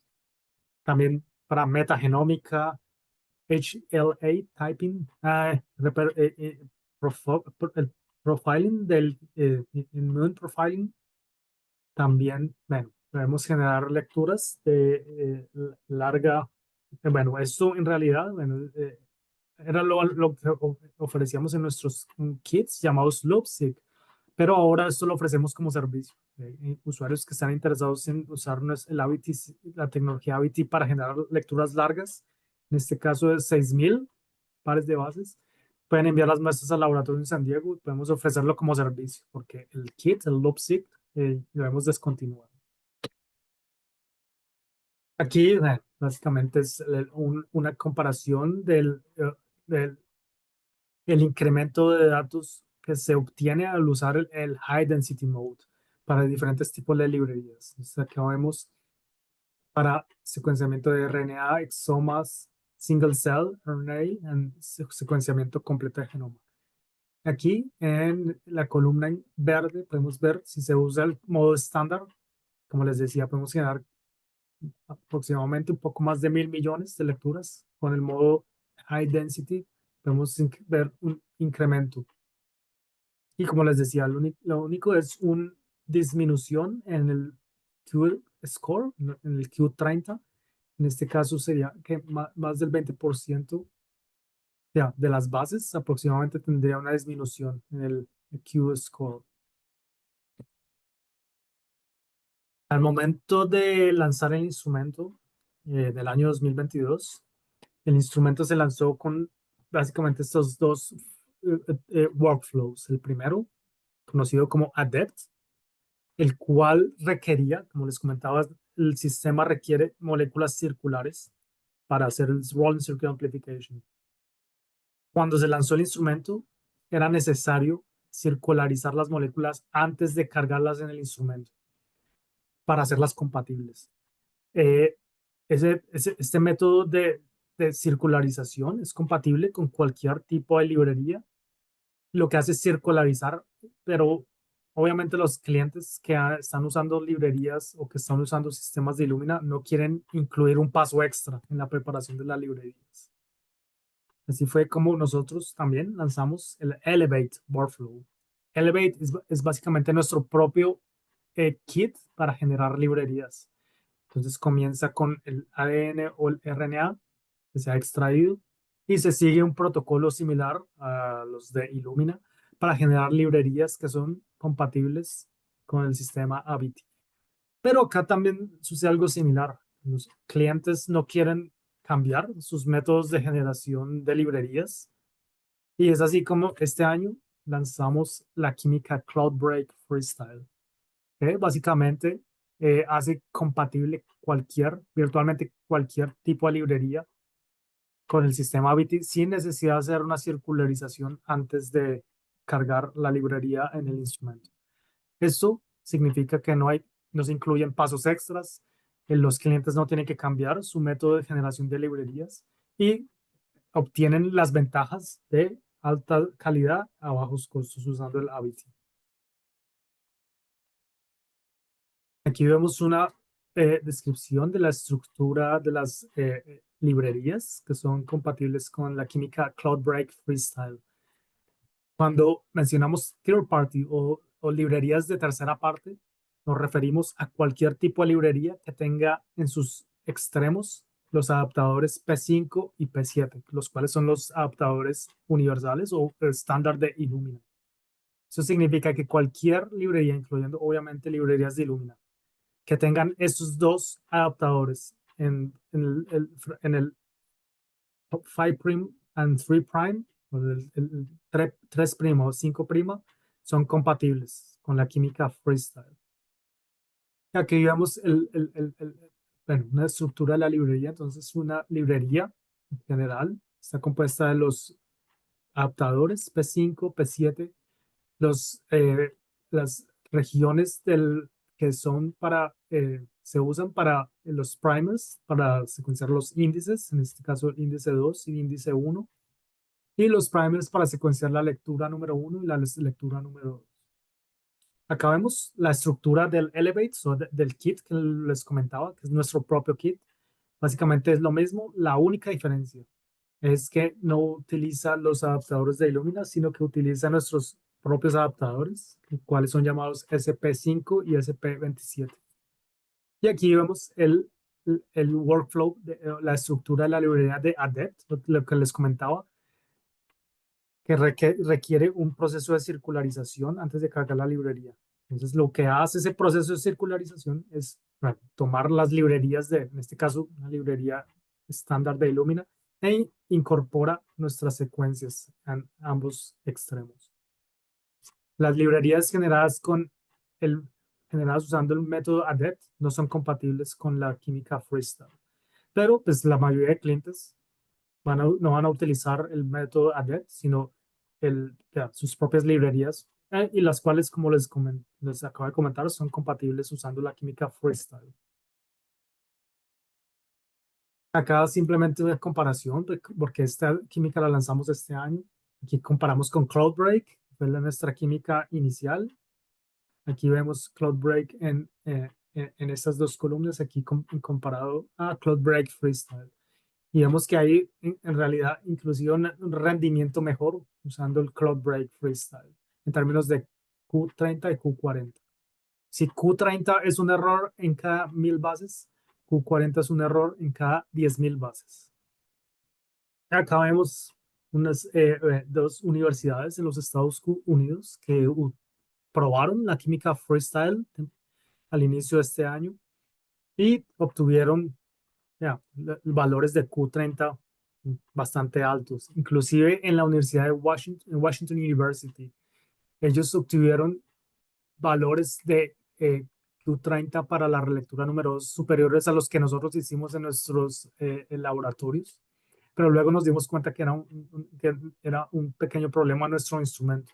también para metagenómica, HLA typing, el profiling del immune profiling. También, bueno, podemos generar lecturas de larga. Bueno, esto en realidad, bueno, era lo que ofrecíamos en nuestros kits llamados LoopSeq, pero ahora esto lo ofrecemos como servicio. Usuarios que están interesados en usar la tecnología AVITI para generar lecturas largas, en este caso de 6.000 pares de bases, pueden enviar las muestras al laboratorio en San Diego y podemos ofrecerlo como servicio, porque el kit, el LoopSeq, lo hemos descontinuado. Aquí, básicamente es una comparación del el incremento de datos que se obtiene al usar el High Density Mode para diferentes tipos de librerías. Entonces, acá vemos para secuenciamiento de RNA, exomas, single cell RNA, y secuenciamiento completo de genoma. Aquí en la columna en verde podemos ver si se usa el modo estándar. Como les decía, podemos generar aproximadamente un poco más de 1.000 millones de lecturas. Con el modo High Density podemos ver un incremento. Y como les decía, lo único es una disminución en el Q-score, en el Q30. En este caso sería que más del 20% de las bases aproximadamente tendría una disminución en el Q-score. Al momento de lanzar el instrumento del año 2022, el instrumento se lanzó con básicamente estos dos workflows. El primero, conocido como ADEPT, el cual requería, como les comentaba, el sistema requiere moléculas circulares para hacer el Rolling Circuit Amplification. Cuando se lanzó el instrumento, era necesario circularizar las moléculas antes de cargarlas en el instrumento para hacerlas compatibles. Eh, este método de circularización es compatible con cualquier tipo de librería. Lo que hace es circularizar, pero obviamente los clientes que están usando librerías o que están usando sistemas de Illumina no quieren incluir un paso extra en la preparación de las librerías. Así fue como nosotros también lanzamos el Elevate Workflow. Elevate es básicamente nuestro propio kit para generar librerías. Entonces comienza con el ADN o el RNA que se ha extraído y se sigue un protocolo similar a los de Illumina para generar librerías que son compatibles con el sistema Avity. Pero acá también sucede algo similar. Los clientes no quieren cambiar sus métodos de generación de librerías y es así como este año lanzamos la química CloudBreak Freestyle, que básicamente hace compatible virtualmente cualquier tipo de librería con el sistema Avity sin necesidad de hacer una circularización antes de cargar la librería en el instrumento. Esto significa que no se incluyen pasos extras, los clientes no tienen que cambiar su método de generación de librerías y obtienen las ventajas de alta calidad a bajos costos usando el Avity. Aquí vemos una descripción de la estructura de las librerías que son compatibles con la química CloudBreak Freestyle. Cuando mencionamos third party o librerías de tercera parte, nos referimos a cualquier tipo de librería que tenga en sus extremos los adaptadores P5 y P7, los cuales son los adaptadores universales o estándar de Illumina. Eso significa que cualquier librería, incluyendo obviamente librerías de Illumina, que tengan estos dos adaptadores en el 5' and 3', o el 3' o 5', son compatibles con la química freestyle. Aquí vemos bueno, una estructura de la librería. Entonces, una librería en general está compuesta de los adaptadores P5, P7, los, las regiones que son se usan para los primers, para secuenciar los índices, en este caso el índice 2 y índice 1, y los primers para secuenciar la lectura número 1 y la lectura número 2. Acá vemos la estructura del Elevate, o del kit que les comentaba, que es nuestro propio kit. Básicamente es lo mismo, la única diferencia es que no utiliza los adaptadores de Illumina, sino que utiliza nuestros propios adaptadores, los cuales son llamados SP5 y SP27. Y aquí vemos el workflow, la estructura de la librería de Adept, lo que les comentaba, que requiere un proceso de circularización antes de cargar la librería. Entonces, lo que hace ese proceso de circularización es, bueno, tomar las librerías en este caso, una librería estándar de Illumina, e incorpora nuestras secuencias en ambos extremos. Las librerías generadas usando el método ADEPT no son compatibles con la química freestyle, pero pues la mayoría de clientes no van a utilizar el método ADEPT, sino sus propias librerías, y las cuales, como les acabo de comentar, son compatibles usando la química freestyle. Acá simplemente una comparación, porque esta química la lanzamos este año. Aquí comparamos con CloudBreak, que fue nuestra química inicial. Aquí vemos CloudBreak en estas dos columnas, aquí comparado a CloudBreak Freestyle. Y vemos que hay en realidad inclusive un rendimiento mejor usando el CloudBreak Freestyle en términos de Q30 y Q40. Si Q30 es un error en cada 1000 bases, Q40 es un error en cada 10.000 bases. Acá vemos dos universidades en los Estados Unidos que probaron la química freestyle al inicio de este año y obtuvieron valores de Q30 bastante altos. Inclusive en la Universidad de Washington University, ellos obtuvieron valores de Q30 para la relectura número 2 superiores a los que nosotros hicimos en nuestros laboratorios. Pero luego nos dimos cuenta que era un pequeño problema en nuestro instrumento.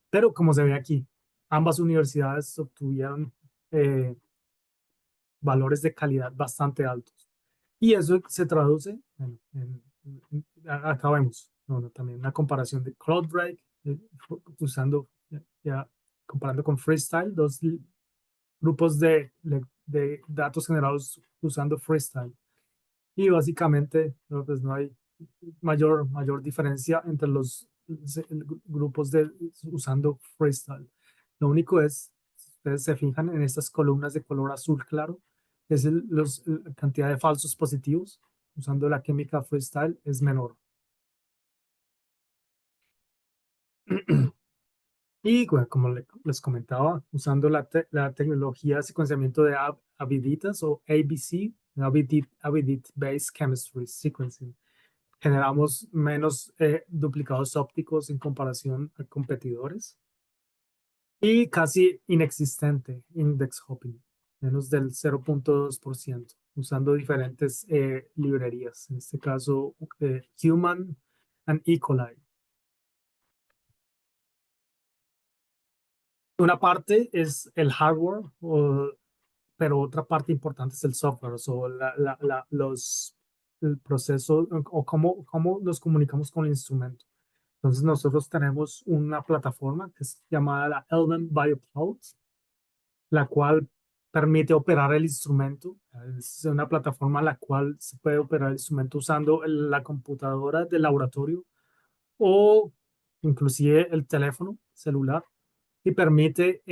Pero como se ve aquí, ambas universidades obtuvieron valores de calidad bastante altos. Y eso se traduce acá vemos, también una comparación de CloudBreak, usando, comparando con Freestyle, dos grupos de datos generados usando Freestyle. Y básicamente, pues no hay mayor diferencia entre los grupos usando Freestyle. Lo único es, si ustedes se fijan en estas columnas de color azul claro, es la cantidad de falsos positivos usando la química Freestyle es menor. Y bueno, como les comentaba, usando la tecnología de secuenciamiento de Aviditas o ABC, Avidit Based Chemistry Sequencing, generamos menos duplicados ópticos en comparación a competidores y casi inexistente index hopping, menos del 0.2%, usando diferentes librerías, en este caso Human and E. coli. Una parte es el hardware, pero otra parte importante es el software, o el proceso o cómo nos comunicamos con el instrumento. Entonces nosotros tenemos una plataforma que es llamada la Element BioCloud, la cual permite operar el instrumento. Es una plataforma en la cual se puede operar el instrumento usando la computadora del laboratorio o inclusive el teléfono celular y permite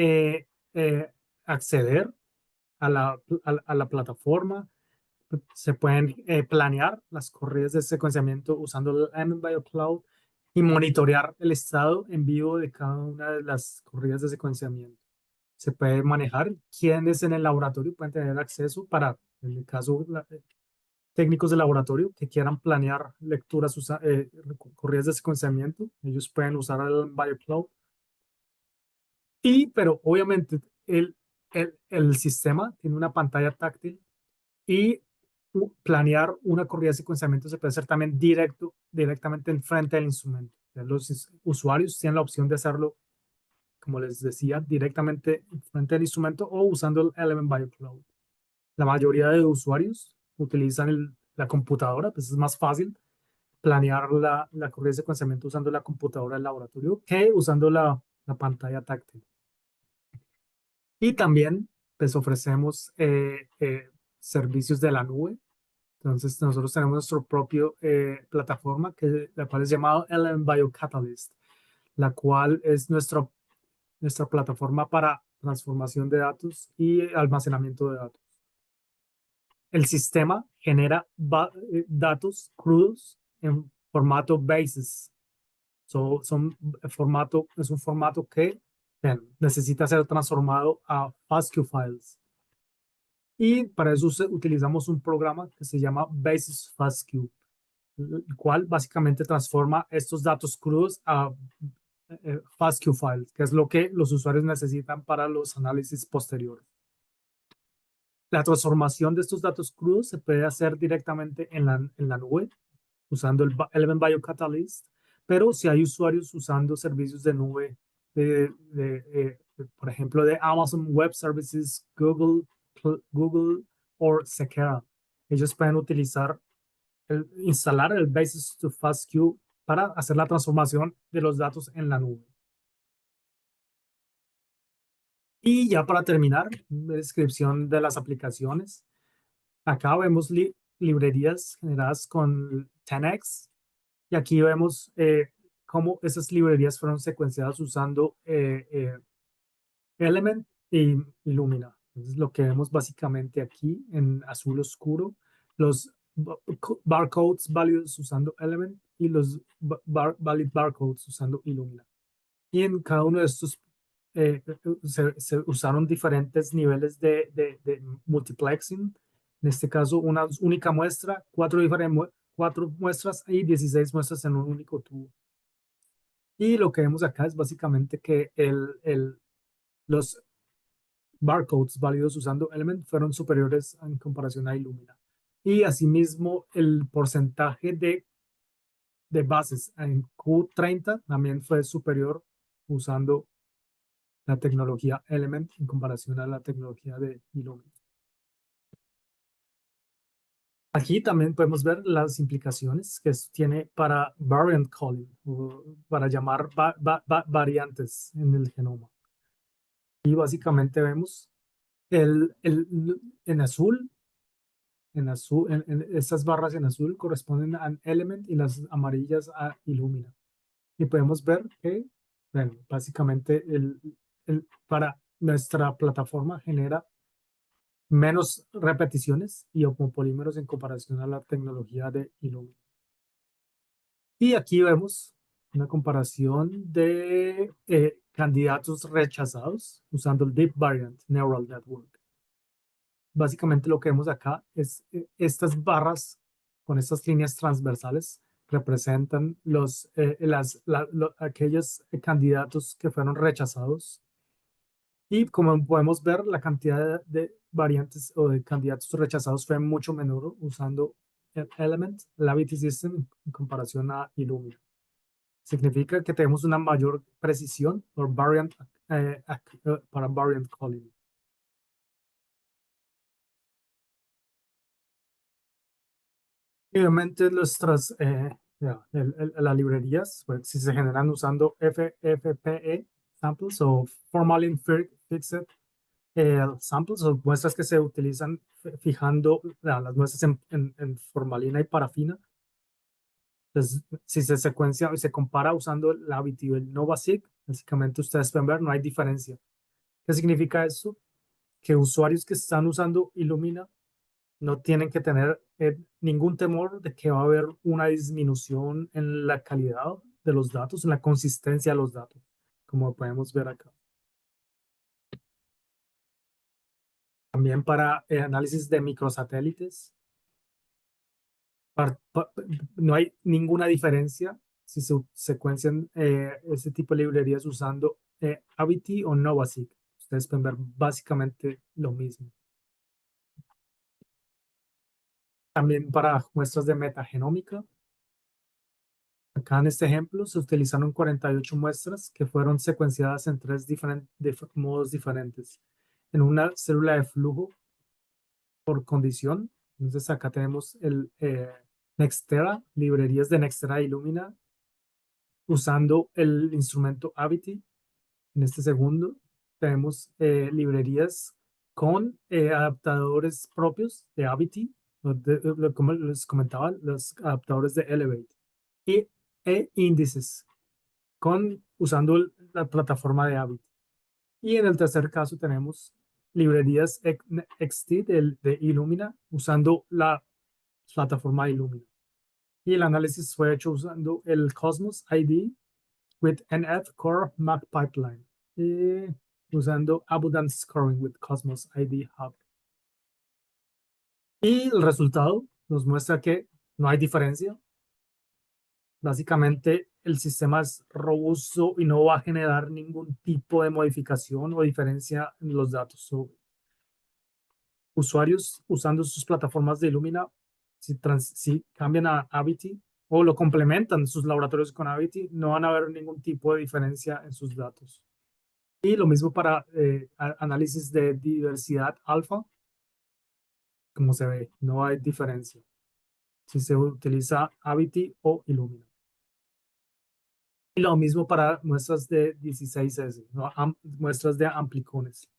acceder a la plataforma, se pueden planear las corridas de secuenciamiento usando el Element BioCloud y monitorear el estado en vivo de cada una de las corridas de secuenciamiento. Se puede manejar quiénes en el laboratorio pueden tener acceso para, en el caso, técnicos de laboratorio que quieran planear lecturas, corridas de secuenciamiento. Ellos pueden usar el BioCloud. Pero obviamente el sistema tiene una pantalla táctil y planear una corrida de secuenciamiento se puede hacer también directamente enfrente del instrumento. Los usuarios tienen la opción de hacerlo, como les decía, directamente enfrente del instrumento o usando el Element BioCloud. La mayoría de usuarios utilizan la computadora, pues es más fácil planear la corrida de secuenciamiento usando la computadora del laboratorio que usando la pantalla táctil. Y también, pues ofrecemos servicios de la nube. Entonces, nosotros tenemos nuestra propia plataforma, la cual es llamada Element BioCatalyst, la cual es nuestra plataforma para transformación de datos y almacenamiento de datos. El sistema genera datos crudos en formato basis. Es un formato que necesita ser transformado a FASTQ files. Y para eso utilizamos un programa que se llama Basis FASTQ, el cual básicamente transforma estos datos crudos a FASTQ files, que es lo que los usuarios necesitan para los análisis posteriores. La transformación de estos datos crudos se puede hacer directamente en la nube usando el Element BioCatalyst, pero si hay usuarios usando servicios de nube, por ejemplo, de Amazon Web Services, Google o Sequera, ellos pueden instalar el Basis to FastQ para hacer la transformación de los datos en la nube. Y ya para terminar, la descripción de las aplicaciones. Acá vemos librerías generadas con 10x. Y aquí vemos cómo esas librerías fueron secuenciadas usando Element y Illumina. Entonces, lo que vemos básicamente aquí en azul oscuro, los barcodes válidos usando Element y los valid barcodes usando Illumina. Y en cada uno de estos se usaron diferentes niveles de multiplexing. En este caso, una única muestra, cuatro muestras y 16 muestras en un único tubo. Y lo que vemos acá es básicamente que los barcodes válidos usando Element fueron superiores en comparación a Illumina. Y asimismo, el porcentaje de bases en Q30 también fue superior usando la tecnología Element en comparación a la tecnología de Illumina. Aquí también podemos ver las implicaciones que tiene para variant calling, para llamar variantes en el genoma. Y básicamente vemos en azul, estas barras en azul corresponden a Element y las amarillas a Illumina. Y podemos ver que, bueno, básicamente para nuestra plataforma genera menos repeticiones y homopolímeros en comparación a la tecnología de Illumina. Y aquí vemos una comparación de candidatos rechazados usando el Deep Variant Neural Network. Básicamente lo que vemos acá es estas barras con estas líneas transversales representan aquellos candidatos que fueron rechazados. Y como podemos ver, la cantidad de variantes o de candidatos rechazados fue mucho menor usando el Element Labity System en comparación a Illumina. Significa que tenemos una mayor precisión para variant calling. Y obviamente las librerías, pues, si se generan usando FFPE samples o Formalin Fixed samples o muestras que se utilizan fijando las muestras en formalina y parafina. Entonces, si se secuencia y se compara usando el Labity y el NovaSeq, básicamente ustedes pueden ver no hay diferencia. ¿Qué significa eso? Que usuarios que están usando Illumina no tienen que tener ningún temor de que va a haber una disminución en la calidad de los datos, en la consistencia de los datos, como podemos ver acá. También para análisis de microsatélites, par- pa- no hay ninguna diferencia si se secuencian ese tipo de librerías usando Avity o NovaSeq. Ustedes pueden ver básicamente lo mismo. También para muestras de metagenómica. Acá en este ejemplo se utilizaron 48 muestras que fueron secuenciadas en tres modos diferentes. En una célula de flujo por condición. Entonces acá tenemos el Nextera, librerías de Nextera e Illumina usando el instrumento Avity. En este segundo tenemos librerías con adaptadores propios de Avity, como les comentaba, los adaptadores de Elevate e índices usando la plataforma de Avity. Y en el tercer caso tenemos librerías XT de Illumina usando la plataforma Illumina. Y el análisis fue hecho usando el Cosmos ID with NF Core Map Pipeline y usando Abundance Scoring with Cosmos ID Hub. Y el resultado nos muestra que no hay diferencia. Básicamente, el sistema es robusto y no va a generar ningún tipo de modificación o diferencia en los datos. Usuarios usando sus plataformas de Illumina, si cambian a Avity o lo complementan sus laboratorios con Avity, no van a ver ningún tipo de diferencia en sus datos. Y lo mismo para análisis de diversidad alfa, como se ve, no hay diferencia si se utiliza Avity o Illumina. Y lo mismo para muestras de 16S, ¿no? Muestras de amplicones.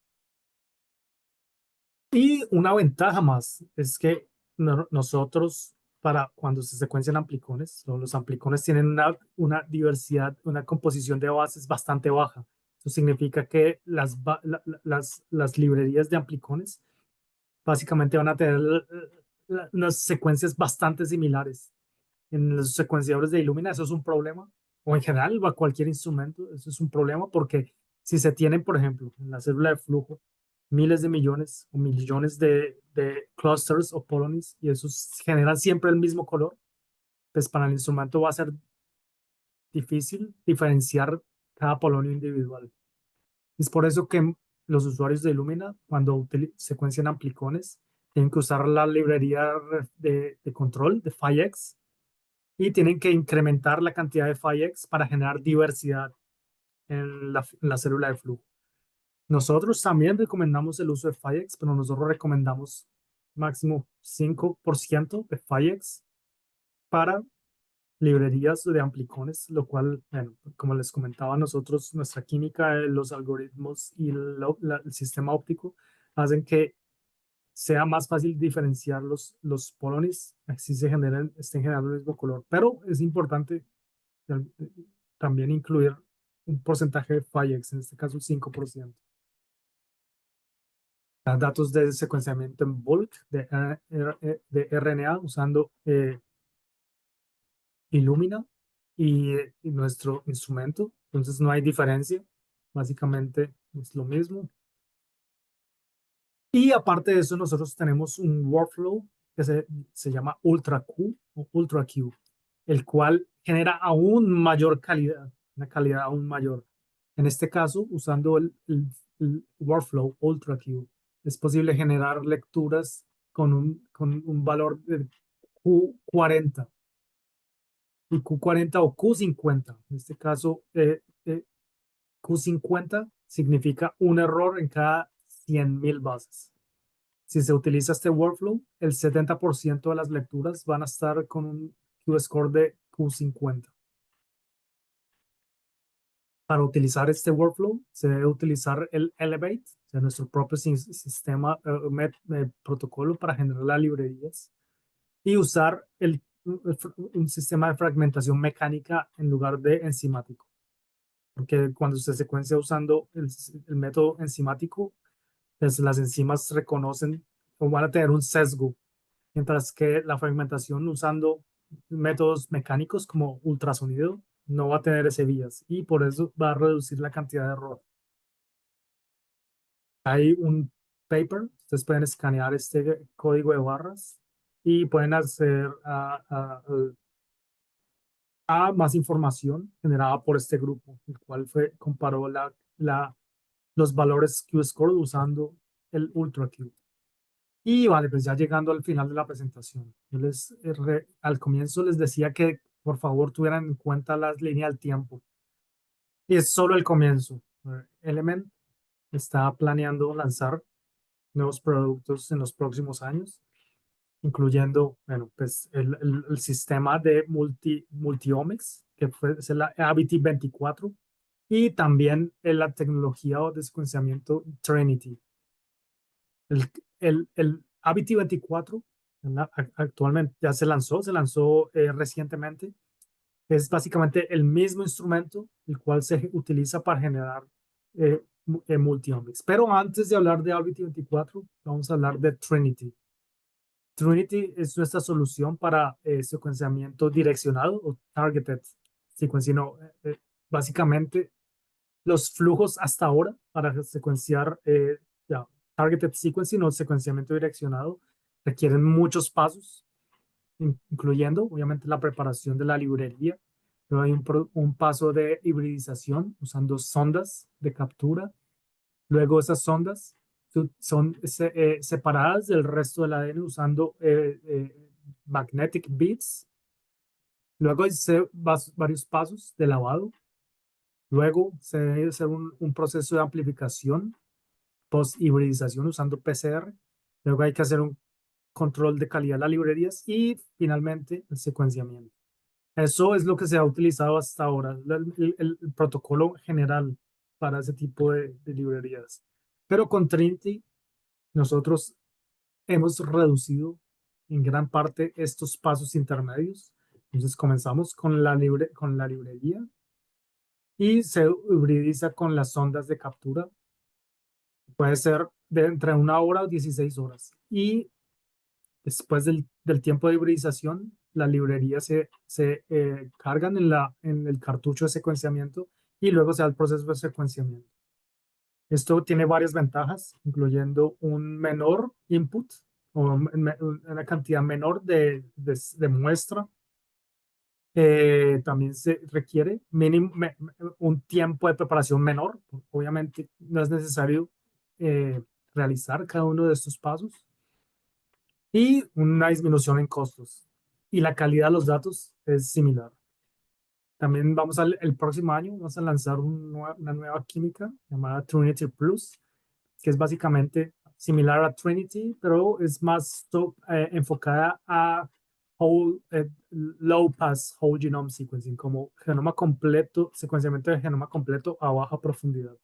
Y una ventaja más es que nosotros, para cuando se secuencian amplicones, los amplicones tienen una diversidad, una composición de bases bastante baja. Eso significa que las librerías de amplicones básicamente van a tener unas secuencias bastante similares. En los secuenciadores de Illumina eso es un problema, o en general a cualquier instrumento, eso es un problema porque si se tienen, por ejemplo, en la célula de flujo, miles de millones o millones de clusters o polonies y esos generan siempre el mismo color, pues para el instrumento va a ser difícil diferenciar cada polonio individual. Es por eso que los usuarios de Illumina, cuando secuencian amplicones, tienen que usar la librería de control de PHYX y tienen que incrementar la cantidad de PHYX para generar diversidad en la célula de flujo. Nosotros también recomendamos el uso de PHYX, pero nosotros recomendamos máximo 5% de PHYX para librerías de amplicones, lo cual, bueno, como les comentaba, nosotros, nuestra química, los algoritmos y el sistema óptico hacen que sea más fácil diferenciar los polonies, así estén generando el mismo color. Pero es importante también incluir un porcentaje de PHYX, en este caso el 5%. Datos de secuenciamiento en bulk de RNA usando Illumina y nuestro instrumento. Entonces no hay diferencia. Básicamente es lo mismo. Y aparte de eso, nosotros tenemos un workflow que se llama UltraQ o UltraQ, el cual genera aún mayor calidad, una calidad aún mayor. En este caso, usando el workflow UltraQ, es posible generar lecturas con un valor de Q40 y Q40 o Q50. En este caso, Q50 significa un error en cada 100.000 bases. Si se utiliza este workflow, el 70% de las lecturas van a estar con un Q-score de Q50. Para utilizar este workflow, se debe utilizar el Elevate, o sea, nuestro propio sistema, protocolo para generar las librerías, y usar un sistema de fragmentación mecánica en lugar de enzimático. Porque cuando se secuencia usando el método enzimático, pues las enzimas reconocen o van a tener un sesgo mientras que la fragmentación usando métodos mecánicos como ultrasonido no va a tener ese vías y por eso va a reducir la cantidad de error. Hay un paper, ustedes pueden escanear este código de barras y pueden acceder a más información generada por este grupo, el cual comparó los valores Q-score usando el UltraQ. Y vale, pues ya llegando al final de la presentación, al comienzo les decía que por favor tuvieran en cuenta las líneas del tiempo. Y es solo el comienzo. Element está planeando lanzar nuevos productos en los próximos años, incluyendo, bueno, pues el sistema de multiomics, que es el ABT24, y también la tecnología de secuenciamiento Trinity. El ABT24 actualmente ya se lanzó recientemente. Es básicamente el mismo instrumento el cual se utiliza para generar multiomics. Pero antes de hablar de ABT24, vamos a hablar de Trinity. Trinity es nuestra solución para secuenciamiento direccionado o targeted sequencing. Básicamente, los flujos hasta ahora para secuenciar targeted sequencing o secuenciamiento direccionado requieren muchos pasos, incluyendo obviamente la preparación de la librería. Luego hay un paso de hibridización usando sondas de captura. Luego esas sondas son separadas del resto del ADN usando magnetic beads. Luego hay varios pasos de lavado. Luego se debe hacer un proceso de amplificación post-hibridización usando PCR. Luego hay que hacer un control de calidad de las librerías y finalmente el secuenciamiento. Eso es lo que se ha utilizado hasta ahora, el protocolo general para ese tipo de librerías. Pero con Trinity nosotros hemos reducido en gran parte estos pasos intermedios. Entonces comenzamos con con la librería y se hibridiza con las ondas de captura. Puede ser de entre 1 hora o 16 horas. Y después del tiempo de hibridización, las librerías se cargan en el cartucho de secuenciamiento y luego se da el proceso de secuenciamiento. Esto tiene varias ventajas, incluyendo un menor input o una cantidad menor de muestra. También se requiere un tiempo de preparación menor. Obviamente no es necesario realizar cada uno de estos pasos. Y una disminución en costos. Y la calidad de los datos es similar. También el próximo año vamos a lanzar una nueva química llamada Trinity Plus, que es básicamente similar a Trinity, pero es más enfocada a low pass whole genome sequencing, como genoma completo, secuenciamiento de genoma completo a baja profundidad.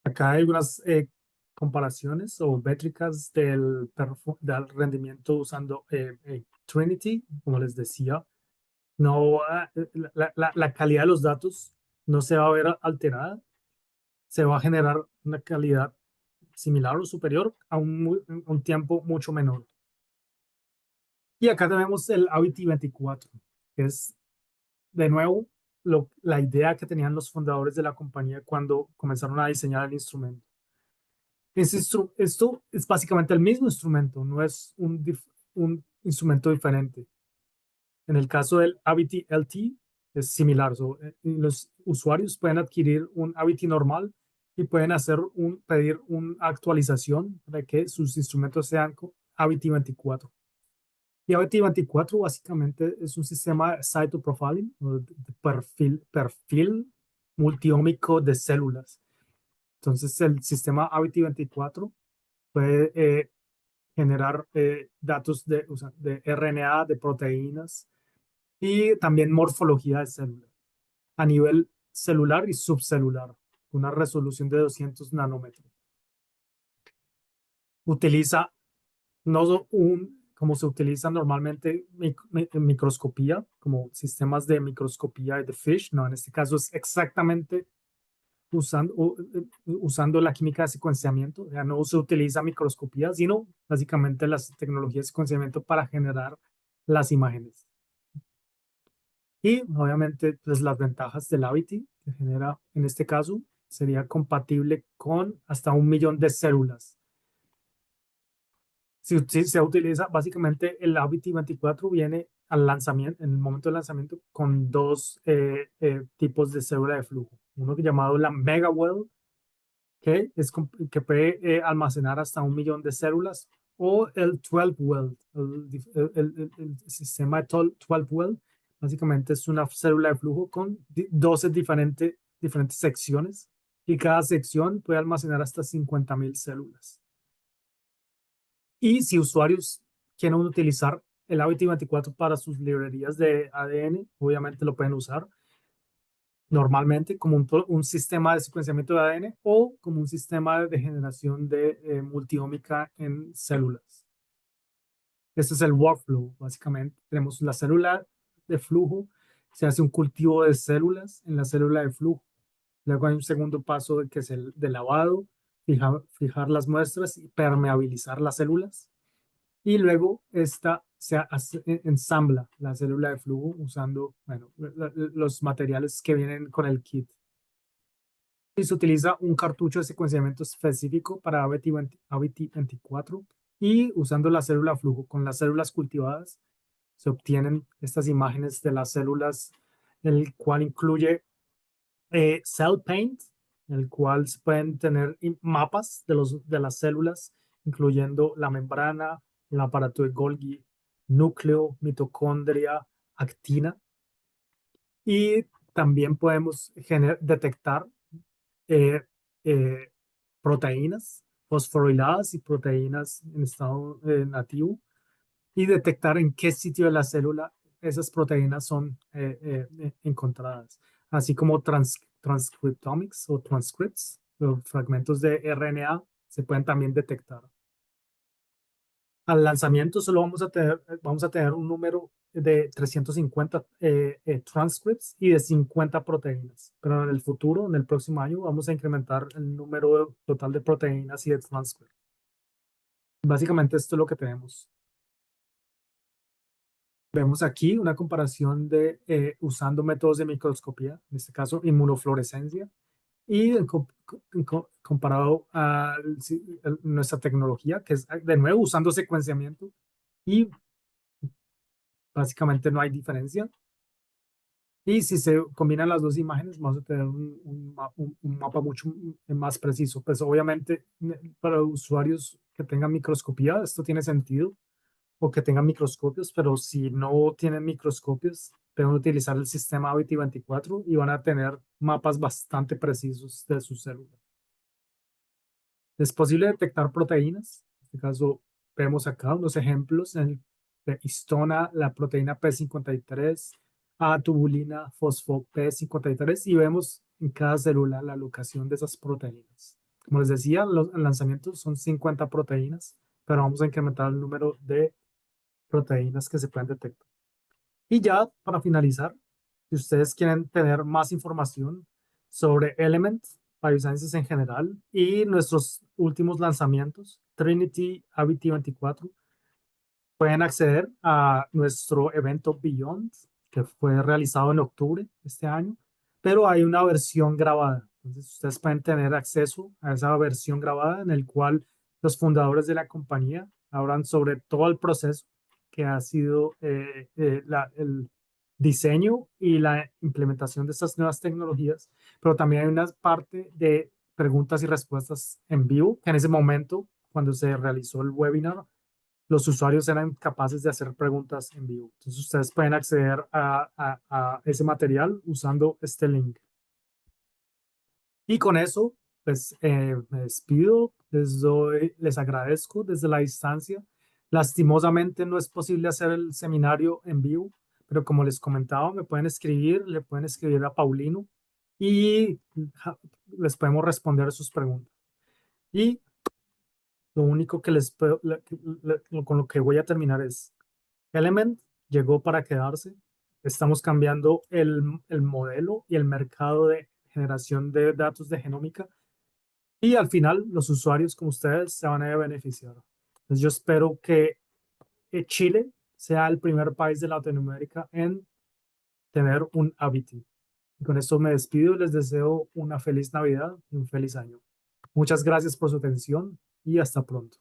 Acá hay algunas comparaciones o métricas del rendimiento usando Trinity, como les decía. No, la calidad de los datos no se va a ver alterada, se va a generar una calidad similar o superior a un tiempo mucho menor. Y acá tenemos el ABT24, que es de nuevo la idea que tenían los fundadores de la compañía cuando comenzaron a diseñar el instrumento. Esto es básicamente el mismo instrumento, no es un instrumento diferente. En el caso del ABT-LT es similar. Los usuarios pueden adquirir un ABT normal y pueden pedir una actualización para que sus instrumentos sean ABT24. Y ABT24 básicamente es un sistema de cytoprofiling, o de perfil multiómico de células. Entonces el sistema ABT24 puede generar datos de RNA, de proteínas y también morfología de células a nivel celular y subcelular, una resolución de 200 nanómetros. Utiliza no como se utiliza normalmente en microscopía, como sistemas de microscopía de FISH, no, en este caso es exactamente usando la química de secuenciamiento. Ya no se utiliza microscopía, sino básicamente las tecnologías de secuenciamiento para generar las imágenes. Y obviamente, pues las ventajas del Avity que genera en este caso sería compatible con hasta 1 millón de células. Si se utiliza, básicamente el Avity 24 viene al lanzamiento, en el momento del lanzamiento, con dos tipos de célula de flujo. Uno llamado la MegaWell, que puede almacenar hasta 1 millón de células, o el 12-well, el sistema de 12-well, básicamente es una célula de flujo con 12 diferentes secciones, y cada sección puede almacenar hasta 50.000 células. Y si usuarios quieren utilizar el ABT24 para sus librerías de ADN, obviamente lo pueden usar normalmente como un sistema de secuenciamiento de ADN o como un sistema de generación de multiómica en células. Este es el workflow, básicamente. Tenemos la célula de flujo, se hace un cultivo de células en la célula de flujo. Luego hay un segundo paso que es el de lavado, fijar las muestras y permeabilizar las células. Y luego ensambla la célula de flujo usando, bueno, los materiales que vienen con el kit. Y se utiliza un cartucho de secuenciamiento específico para ABT24 y usando la célula flujo con las células cultivadas se obtienen estas imágenes de las células, el cual incluye Cell Paint, el cual se pueden tener mapas de las células, incluyendo la membrana, el aparato de Golgi, núcleo, mitocondria, actina. Y también podemos detectar eh, eh, proteínas fosforiladas y proteínas en estado nativo y detectar en qué sitio de la célula esas proteínas son encontradas, así como transcriptomics o transcripts, los fragmentos de RNA se pueden también detectar. Al lanzamiento solo vamos a tener un número de 350 transcripts y de 50 proteínas, pero en el futuro, en el próximo año, vamos a incrementar el número total de proteínas y de transcripts. Básicamente esto es lo que tenemos. Vemos aquí una comparación de usando métodos de microscopía, en este caso inmunofluorescencia, y comparado a nuestra tecnología, que es de nuevo usando secuenciamiento, y básicamente no hay diferencia. Y si se combinan las dos imágenes, vamos a tener un mapa mucho más preciso. Pues obviamente para usuarios que tengan microscopía, esto tiene sentido, o que tengan microscopios, pero si no tienen microscopios, pueden utilizar el sistema ABT24 y van a tener mapas bastante precisos de sus células. Es posible detectar proteínas. En este caso, vemos acá unos ejemplos de histona, la proteína P53, a tubulina, fosfo P53, y vemos en cada célula la locación de esas proteínas. Como les decía, los lanzamientos son 50 proteínas, pero vamos a incrementar el número de proteínas que se pueden detectar. Y ya para finalizar, si ustedes quieren tener más información sobre Element, Biosciences en general y nuestros últimos lanzamientos, Trinity ABT24, pueden acceder a nuestro evento Beyond, que fue realizado en octubre de este año, pero hay una versión grabada. Entonces, ustedes pueden tener acceso a esa versión grabada en el cual los fundadores de la compañía hablan sobre todo el proceso que ha sido el diseño y la implementación de estas nuevas tecnologías, pero también hay una parte de preguntas y respuestas en vivo, que en ese momento, cuando se realizó el webinar, los usuarios eran capaces de hacer preguntas en vivo. Entonces ustedes pueden acceder a ese material usando este link. Y con eso, pues me despido, les agradezco desde la distancia. Lastimosamente no es posible hacer el seminario en vivo, pero como les comentaba, me pueden escribir, le pueden escribir a Paulino y les podemos responder sus preguntas. Y lo único que con lo que voy a terminar es, Element llegó para quedarse. Estamos cambiando el modelo y el mercado de generación de datos de genómica y al final los usuarios como ustedes se van a beneficiar. Entonces yo espero que Chile sea el primer país de Latinoamérica en tener un ABT. Y con esto me despido y les deseo una feliz Navidad y un feliz año. Muchas gracias por su atención y hasta pronto.